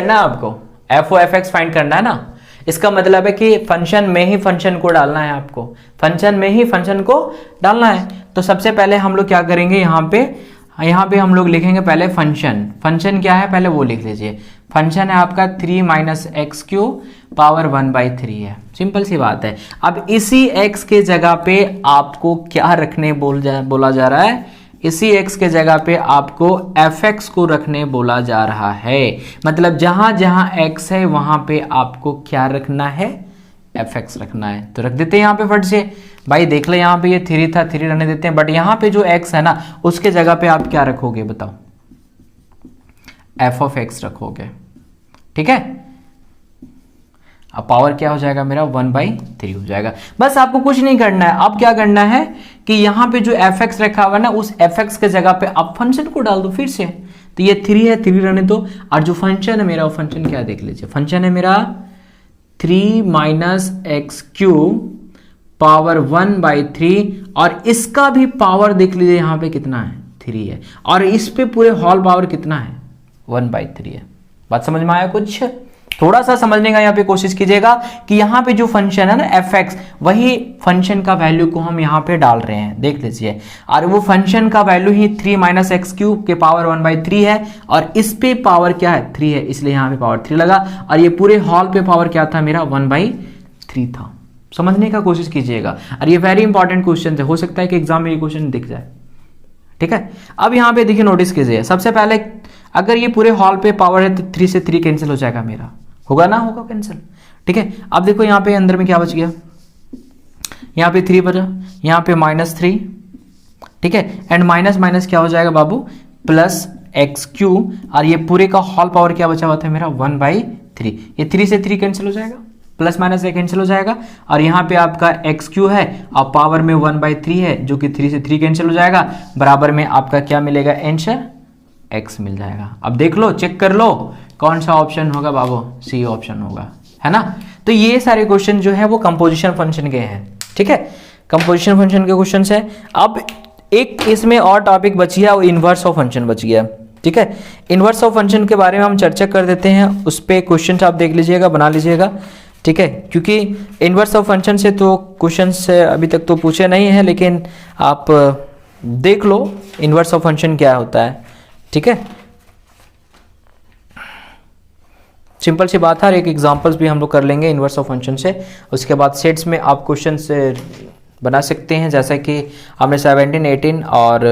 आपको FOFX फाइंड करना है ना। इसका मतलब है कि फंक्शन में ही फंक्शन को डालना है, आपको फंक्शन में ही फंक्शन को डालना है। तो सबसे पहले हम लोग क्या करेंगे, यहाँ पे हम लोग लिखेंगे पहले फंक्शन क्या है पहले वो लिख लीजिए। फंक्शन है आपका 3 माइनस एक्स क्यूब पावर 1/3 है, सिंपल सी बात है। अब इसी x के जगह पे आपको क्या रखने बोला जा रहा है, इसी x के जगह पे आपको fx को रखने बोला जा रहा है। मतलब जहां जहां x है वहां पे आपको क्या रखना है एफ एक्स रखना है तो रख देते हैं यहाँ पे फट से। भाई देख ले यहाँ पे ये 3 था, 3 रहने देते हैं, बट यहाँ पे जो x है ना उसके जगह पे आप क्या रखोगे बताओ, एफ ऑफ एक्स रखोगे, ठीक है। अब पावर क्या हो जाएगा मेरा 1/3 हो जाएगा। बस आपको कुछ नहीं करना है, अब क्या करना है कि यहाँ पे जो एफ एक्स रखा हुआ है ना उस एफ एक्स के जगह पे आप फंक्शन को डाल दो फिर से। तो ये 3 है, 3 रहने दो, और जो फंक्शन है मेरा वो फंक्शन क्या देख लीजिए, फंक्शन है मेरा 3 - x³ पावर 1/3, और इसका भी पावर देख लीजिए यहाँ पे कितना है 3 है, और इस पे पूरे होल पावर कितना है 1/3 है। बात समझ में आया? कुछ थोड़ा सा समझने का यहाँ पे कोशिश कीजिएगा कि यहाँ पे जो फंक्शन है ना एफ एक्स, वही फंक्शन का वैल्यू को हम यहाँ पे डाल रहे हैं, देख लीजिए। और वो फंक्शन का वैल्यू ही 3 - x³ के पावर 1/3 है, और इस पे पावर क्या है 3 है, इसलिए यहाँ पे पावर 3 लगा, और ये पूरे हॉल पे पावर क्या था मेरा 1/3 था। समझने का कोशिश कीजिएगा, और ये वेरी इंपॉर्टेंट क्वेश्चन है, हो सकता है कि एग्जाम में ये क्वेश्चन दिख जाए, ठीक है। अब यहाँ पे देखिए नोटिस कीजिए, सबसे पहले अगर ये पूरे हॉल पे पावर है तो 3 से 3 कैंसिल हो जाएगा मेरा, होगा ना, होगा कैंसिल, ठीक है। अब देखो यहाँ पे अंदर में क्या बच गया, यहाँ पे 3 बचा, यहाँ पे -3, ठीक है, एंड माइनस माइनस क्या हो जाएगा बाबू +x³, और ये पूरे का होल पावर क्या बचा हुआ था मेरा 1/3, ये 3 से 3 कैंसिल हो जाएगा, प्लस माइनस कैंसिल हो जाएगा, और यहाँ पे आपका x³ है और पावर में 1/3 है जो कि 3 से 3 कैंसिल हो जाएगा, बराबर में आपका क्या मिलेगा आंसर x मिल जाएगा। अब देख लो, चेक कर लो कौन सा ऑप्शन होगा बाबू, सी ऑप्शन होगा, है ना। तो ये सारे क्वेश्चन जो है वो कंपोजिशन फंक्शन के हैं, ठीक है, कंपोजिशन फंक्शन के क्वेश्चन है। अब एक इसमें और टॉपिक बची है, वो इनवर्स ऑफ फंक्शन बच गया, ठीक है। इनवर्स ऑफ फंक्शन के बारे में हम चर्चा कर देते हैं, उस पर क्वेश्चन आप देख लीजिएगा, बना लीजिएगा, ठीक है, क्योंकि इनवर्स ऑफ फंक्शन से तो क्वेश्चन अभी तक तो पूछे नहीं है, लेकिन आप देख लो इनवर्स ऑफ फंक्शन क्या होता है, ठीक है। सिंपल सी बात है, एक एग्जांपल्स भी हम लोग कर लेंगे इनवर्स ऑफ फंक्शन से, उसके बाद सेट्स में आप क्वेश्चन से बना सकते हैं, जैसा कि हमने 17, 18 और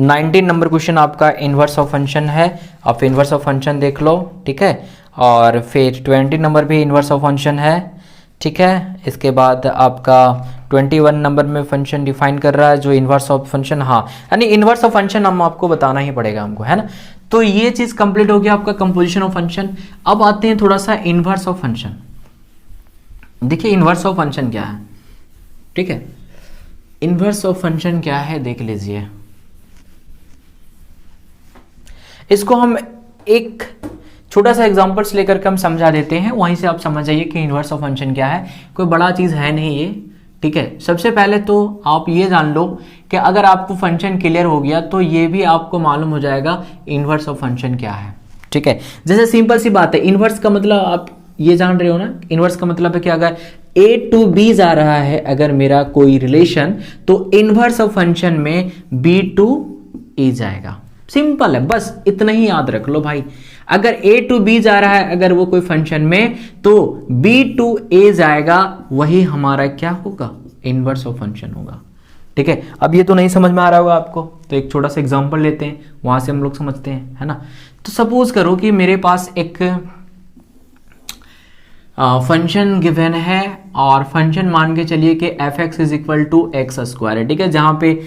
19 नंबर क्वेश्चन आपका इनवर्स ऑफ फंक्शन है, आप इनवर्स ऑफ फंक्शन देख लो, ठीक है। और फिर 20 नंबर भी इनवर्स ऑफ फंक्शन है, ठीक है। इसके बाद आपका 21 नंबर में फंक्शन डिफाइन कर रहा है जो इनवर्स ऑफ फंक्शन, हाँ यानी इनवर्स ऑफ फंक्शन हम आपको बताना ही पड़ेगा हमको, है ना। तो ये चीज कंप्लीट हो गया आपका कंपोजिशन ऑफ फंक्शन। अब आते हैं थोड़ा सा इनवर्स ऑफ फंक्शन। देखिए इनवर्स ऑफ फंक्शन क्या है, ठीक है, इनवर्स ऑफ फंक्शन क्या है देख लीजिए। इसको हम एक छोटा सा एग्जांपल्स लेकर के हम समझा देते हैं, वहीं से आप समझ जाइए कि इनवर्स ऑफ फंक्शन क्या है, कोई बड़ा चीज है नहीं ये, ठीक है। सबसे पहले तो आप ये जान लो कि अगर आपको फंक्शन क्लियर हो गया तो ये भी आपको मालूम हो जाएगा इनवर्स ऑफ फंक्शन क्या है, ठीक है। जैसे सिंपल सी बात है, इनवर्स का मतलब आप ये जान रहे हो ना, इनवर्स का मतलब है कि अगर a to b जा रहा है अगर मेरा कोई रिलेशन, तो इनवर्स ऑफ फंक्शन में b to a जाएगा। सिंपल है, बस इतना ही याद रख लो भाई। अगर a to b जा रहा है अगर वो कोई फंक्शन में, तो b to a जाएगा, वही हमारा क्या होगा इनवर्स ऑफ फंक्शन होगा, ठीक है। अब ये तो नहीं समझ में आ रहा होगा आपको, तो एक छोटा सा एग्जांपल लेते हैं, वहां से हम लोग समझते हैं, है ना। तो सपोज करो कि मेरे पास एक फंक्शन गिवन है, और फंक्शन मान के चलिए कि f x is equal to x square है, ठीक है। जहां पे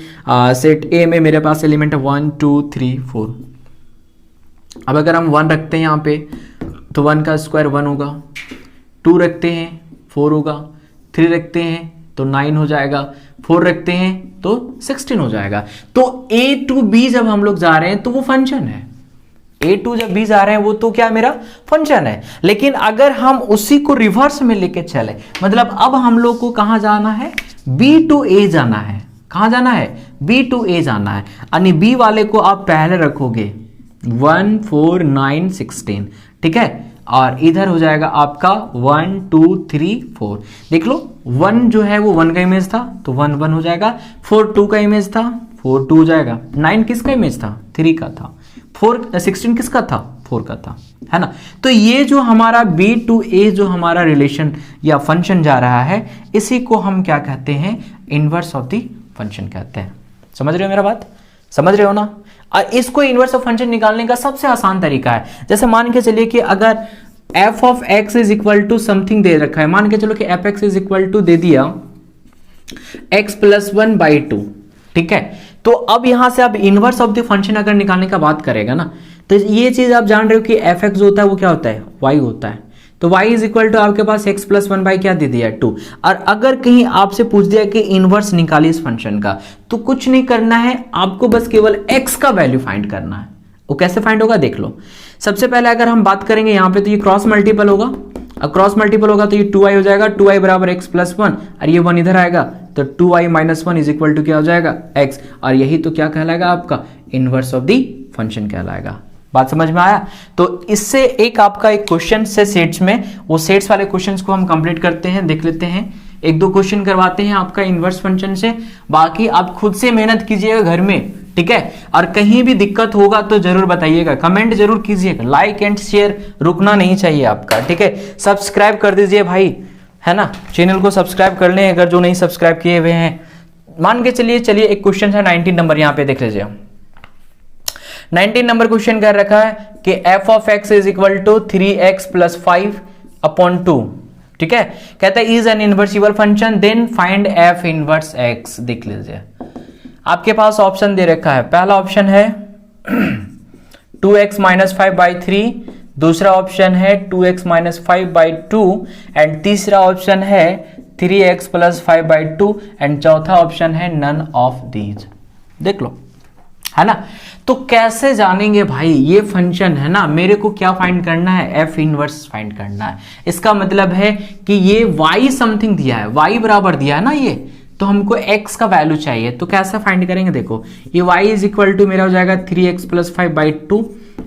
सेट ए में मेरे पास एलिमेंट है 1 2 3 4। अब अगर हम 1 रखते हैं यहाँ पे तो 1 का स्क्वायर 1 होगा, 2 रखते हैं 4 होगा, 3 रखते हैं तो 9 हो जाएगा, 4 रखते हैं तो 16 हो जाएगा। तो a to b जब हम लोग जा रहे हैं तो वो फंक्शन है, a to जब b जा रहे हैं वो तो क्या मेरा फंक्शन है। लेकिन अगर हम उसी को रिवर्स में लेके चले, मतलब अब हम लोग को कहां जाना है, b to a जाना है। कहां जाना है, b to a जाना है, यानी b वाले को आप पहले रखोगे 1 4 9 16, ठीक है। और इधर हो जाएगा आपका 1 2 3 4। देख लो 1 जो है वो 1 का इमेज था तो 1 1 हो जाएगा, 4 2 का इमेज था 4 2 हो जाएगा, 9 किसका इमेज था 3 का था, 16 किसका था 4 का था, है ना। तो ये जो हमारा b to a जो हमारा रिलेशन या फंक्शन जा रहा है, इसी को हम क्या कहते हैं, इनवर्स ऑफ द फंक्शन कहते हैं। समझ रहे हो मेरा बात, समझ रहे हो ना। और इसको इनवर्स ऑफ फंक्शन निकालने का सबसे आसान तरीका है, जैसे मान के चलिए कि अगर f of x is equal to something दे रखा है, मान के चलो कि f x is equal to दे दिया एक्स प्लस 1/2, ठीक है। तो अब यहां से आप इनवर्स ऑफ द फंक्शन अगर निकालने का बात करेगा ना, तो ये चीज आप जान रहे हो कि एफ एक्स होता है वो क्या होता है, वाई होता है। तो y इज इक्वल टू आपके पास x प्लस 1 क्या दे दिया 2। और अगर कहीं आपसे पूछ दिया कि इनवर्स निकालिए इस फंक्शन का, तो कुछ नहीं करना है आपको, बस केवल x का वैल्यू फाइंड करना है। वो कैसे फाइंड होगा देख लो। सबसे पहले अगर हम बात करेंगे यहाँ पे, तो ये क्रॉस मल्टीपल होगा, और क्रॉस मल्टीपल होगा तो ये 2y हो जाएगा, 2y बराबर x प्लस 1, और ये 1 इधर आएगा तो 2y minus 1 is equal to क्या हो जाएगा x, और यही तो क्या कहलाएगा आपका इनवर्स ऑफ द फंक्शन कहलाएगा। बात समझ में आया। तो इससे एक आपका एक क्वेश्चन से सेट्स में, वो सेट्स वाले क्वेश्चंस को हम कंप्लीट करते हैं, देख लेते हैं। एक दो क्वेश्चन करवाते हैं आपका इनवर्स फंक्शन से, बाकी आप खुद से मेहनत कीजिएगा घर में, ठीक है। और कहीं भी दिक्कत होगा तो जरूर बताइएगा, कमेंट जरूर कीजिएगा, लाइक एंड शेयर रुकना नहीं चाहिए आपका, ठीक है। सब्सक्राइब कर दीजिए भाई, है ना, चैनल को सब्सक्राइब कर लें अगर जो नहीं सब्सक्राइब किए हुए हैं। मान के चलिए एक क्वेश्चन है 19 नंबर, यहाँ पे देख लीजिए 19 नंबर क्वेश्चन कर रखा है कि f of x is equal to 3x plus 5/2, ठीक है। कहता है is an invertible function then find f inverse x। देख लीजिए आपके पास ऑप्शन दे रखा है, पहला ऑप्शन है 2x माइनस 5/3, दूसरा ऑप्शन है 2x माइनस 5/2, एंड तीसरा ऑप्शन है 3x प्लस 5/2, एंड चौथा ऑप्शन है नन ऑफ दीज। देख लो, है ना। तो कैसे जानेंगे भाई ये फंक्शन, है ना, मेरे को क्या फाइंड करना है, f इनवर्स फाइंड करना है। इसका मतलब है कि ये y समथिंग दिया है, y बराबर दिया है ना ये, तो हमको x का वैल्यू चाहिए। तो कैसे फाइंड करेंगे, देखो ये y इज इक्वल टू मेरा हो जाएगा 3x प्लस 5/2,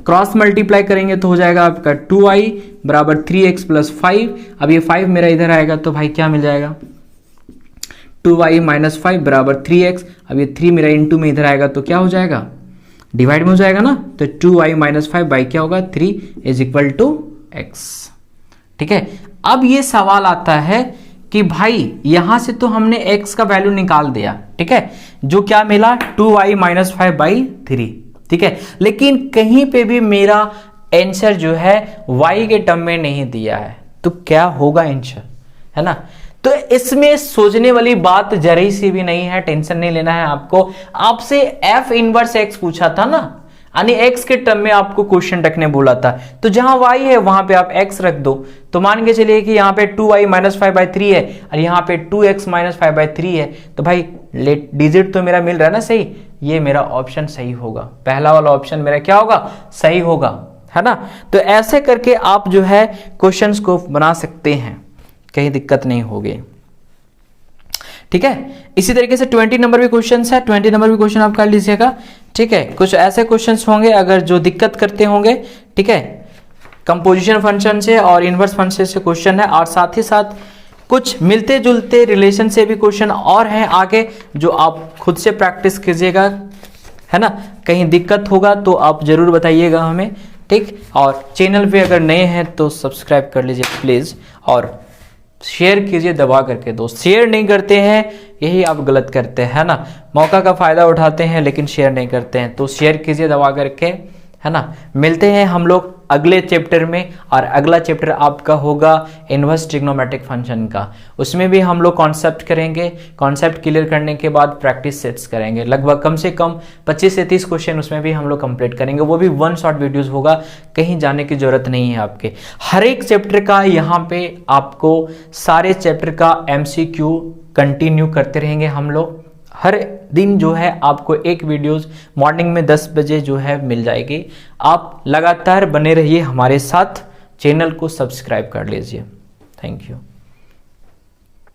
क्रॉस मल्टीप्लाई करेंगे तो हो जाएगा आपका 2y बराबर 3x प्लस 5। अब ये 5 मेरा इधर आएगा तो भाई क्या मिल जाएगा, 2y माइनस 5 बराबर 3x। अब ये 3 मेरा इंटू में इधर आएगा तो क्या हो जाएगा, डिवाइड में हो जाएगा ना, तो 2y माइनस 5 बाई क्या होगा 3 इज इक्वल टू x, ठीक है। अब ये सवाल आता है कि भाई यहां से तो हमने x का वैल्यू निकाल दिया, ठीक है, जो क्या मिला 2y माइनस 5/3, ठीक है। लेकिन कहीं पे भी मेरा आंसर जो है y के टर्म में नहीं दिया है, तो क्या होगा आंसर, है ना। तो इसमें सोचने वाली बात जरा सी भी नहीं है, टेंशन नहीं लेना है आपको। आपसे f इनवर्स x पूछा था ना, यानी x के टर्म में आपको क्वेश्चन रखने बोला था, तो जहां y है वहां पे आप x रख दो। तो मान के चलिए कि यहाँ पे 2y माइनस 5/3 है और यहाँ पे 2x माइनस 5/3 है, तो भाई डिजिट तो मेरा मिल रहा है ना सही, ये मेरा ऑप्शन सही होगा, पहला वाला ऑप्शन मेरा क्या होगा, सही होगा, है ना। तो ऐसे करके आप जो है क्वेश्चंस को बना सकते हैं, कहीं दिक्कत नहीं होगी, ठीक है। इसी तरीके से 20 नंबर भी क्वेश्चन है, 20 नंबर भी क्वेश्चन आप कर लीजिएगा, ठीक है। कुछ ऐसे क्वेश्चंस होंगे अगर जो दिक्कत करते होंगे, ठीक है, कंपोजिशन फंक्शन से और इनवर्स फंक्शन से क्वेश्चन है, और साथ ही साथ कुछ मिलते जुलते रिलेशन से भी क्वेश्चन और हैं आगे, जो आप खुद से प्रैक्टिस कीजिएगा, है ना। कहीं दिक्कत होगा तो आप जरूर बताइएगा हमें, ठीक। और चैनल पे अगर नए हैं तो सब्सक्राइब कर लीजिए प्लीज, और शेयर कीजिए दबा करके। दोस्त शेयर नहीं करते हैं, यही आप गलत करते हैं, है ना। मौका का फायदा उठाते हैं लेकिन शेयर नहीं करते हैं, तो शेयर कीजिए दबा करके, है ना। मिलते हैं हम लोग अगले चैप्टर में, और अगला चैप्टर आपका होगा इनवर्स ट्रिग्नोमेट्रिक फंक्शन का। उसमें भी हम लोग कॉन्सेप्ट करेंगे, कॉन्सेप्ट क्लियर करने के बाद प्रैक्टिस सेट्स करेंगे, लगभग कम से कम 25 से 30 क्वेश्चन उसमें भी हम लोग कंप्लीट करेंगे, वो भी 1 शॉट वीडियोस होगा, कहीं जाने की जरूरत नहीं है आपके। हर एक चैप्टर का यहाँ पे आपको सारे चैप्टर का MCQ कंटिन्यू करते रहेंगे हम लोग, हर दिन जो है आपको एक वीडियोस मॉर्निंग में 10 बजे जो है मिल जाएगी। आप लगातार बने रहिए हमारे साथ, चैनल को सब्सक्राइब कर लीजिए। Thank you.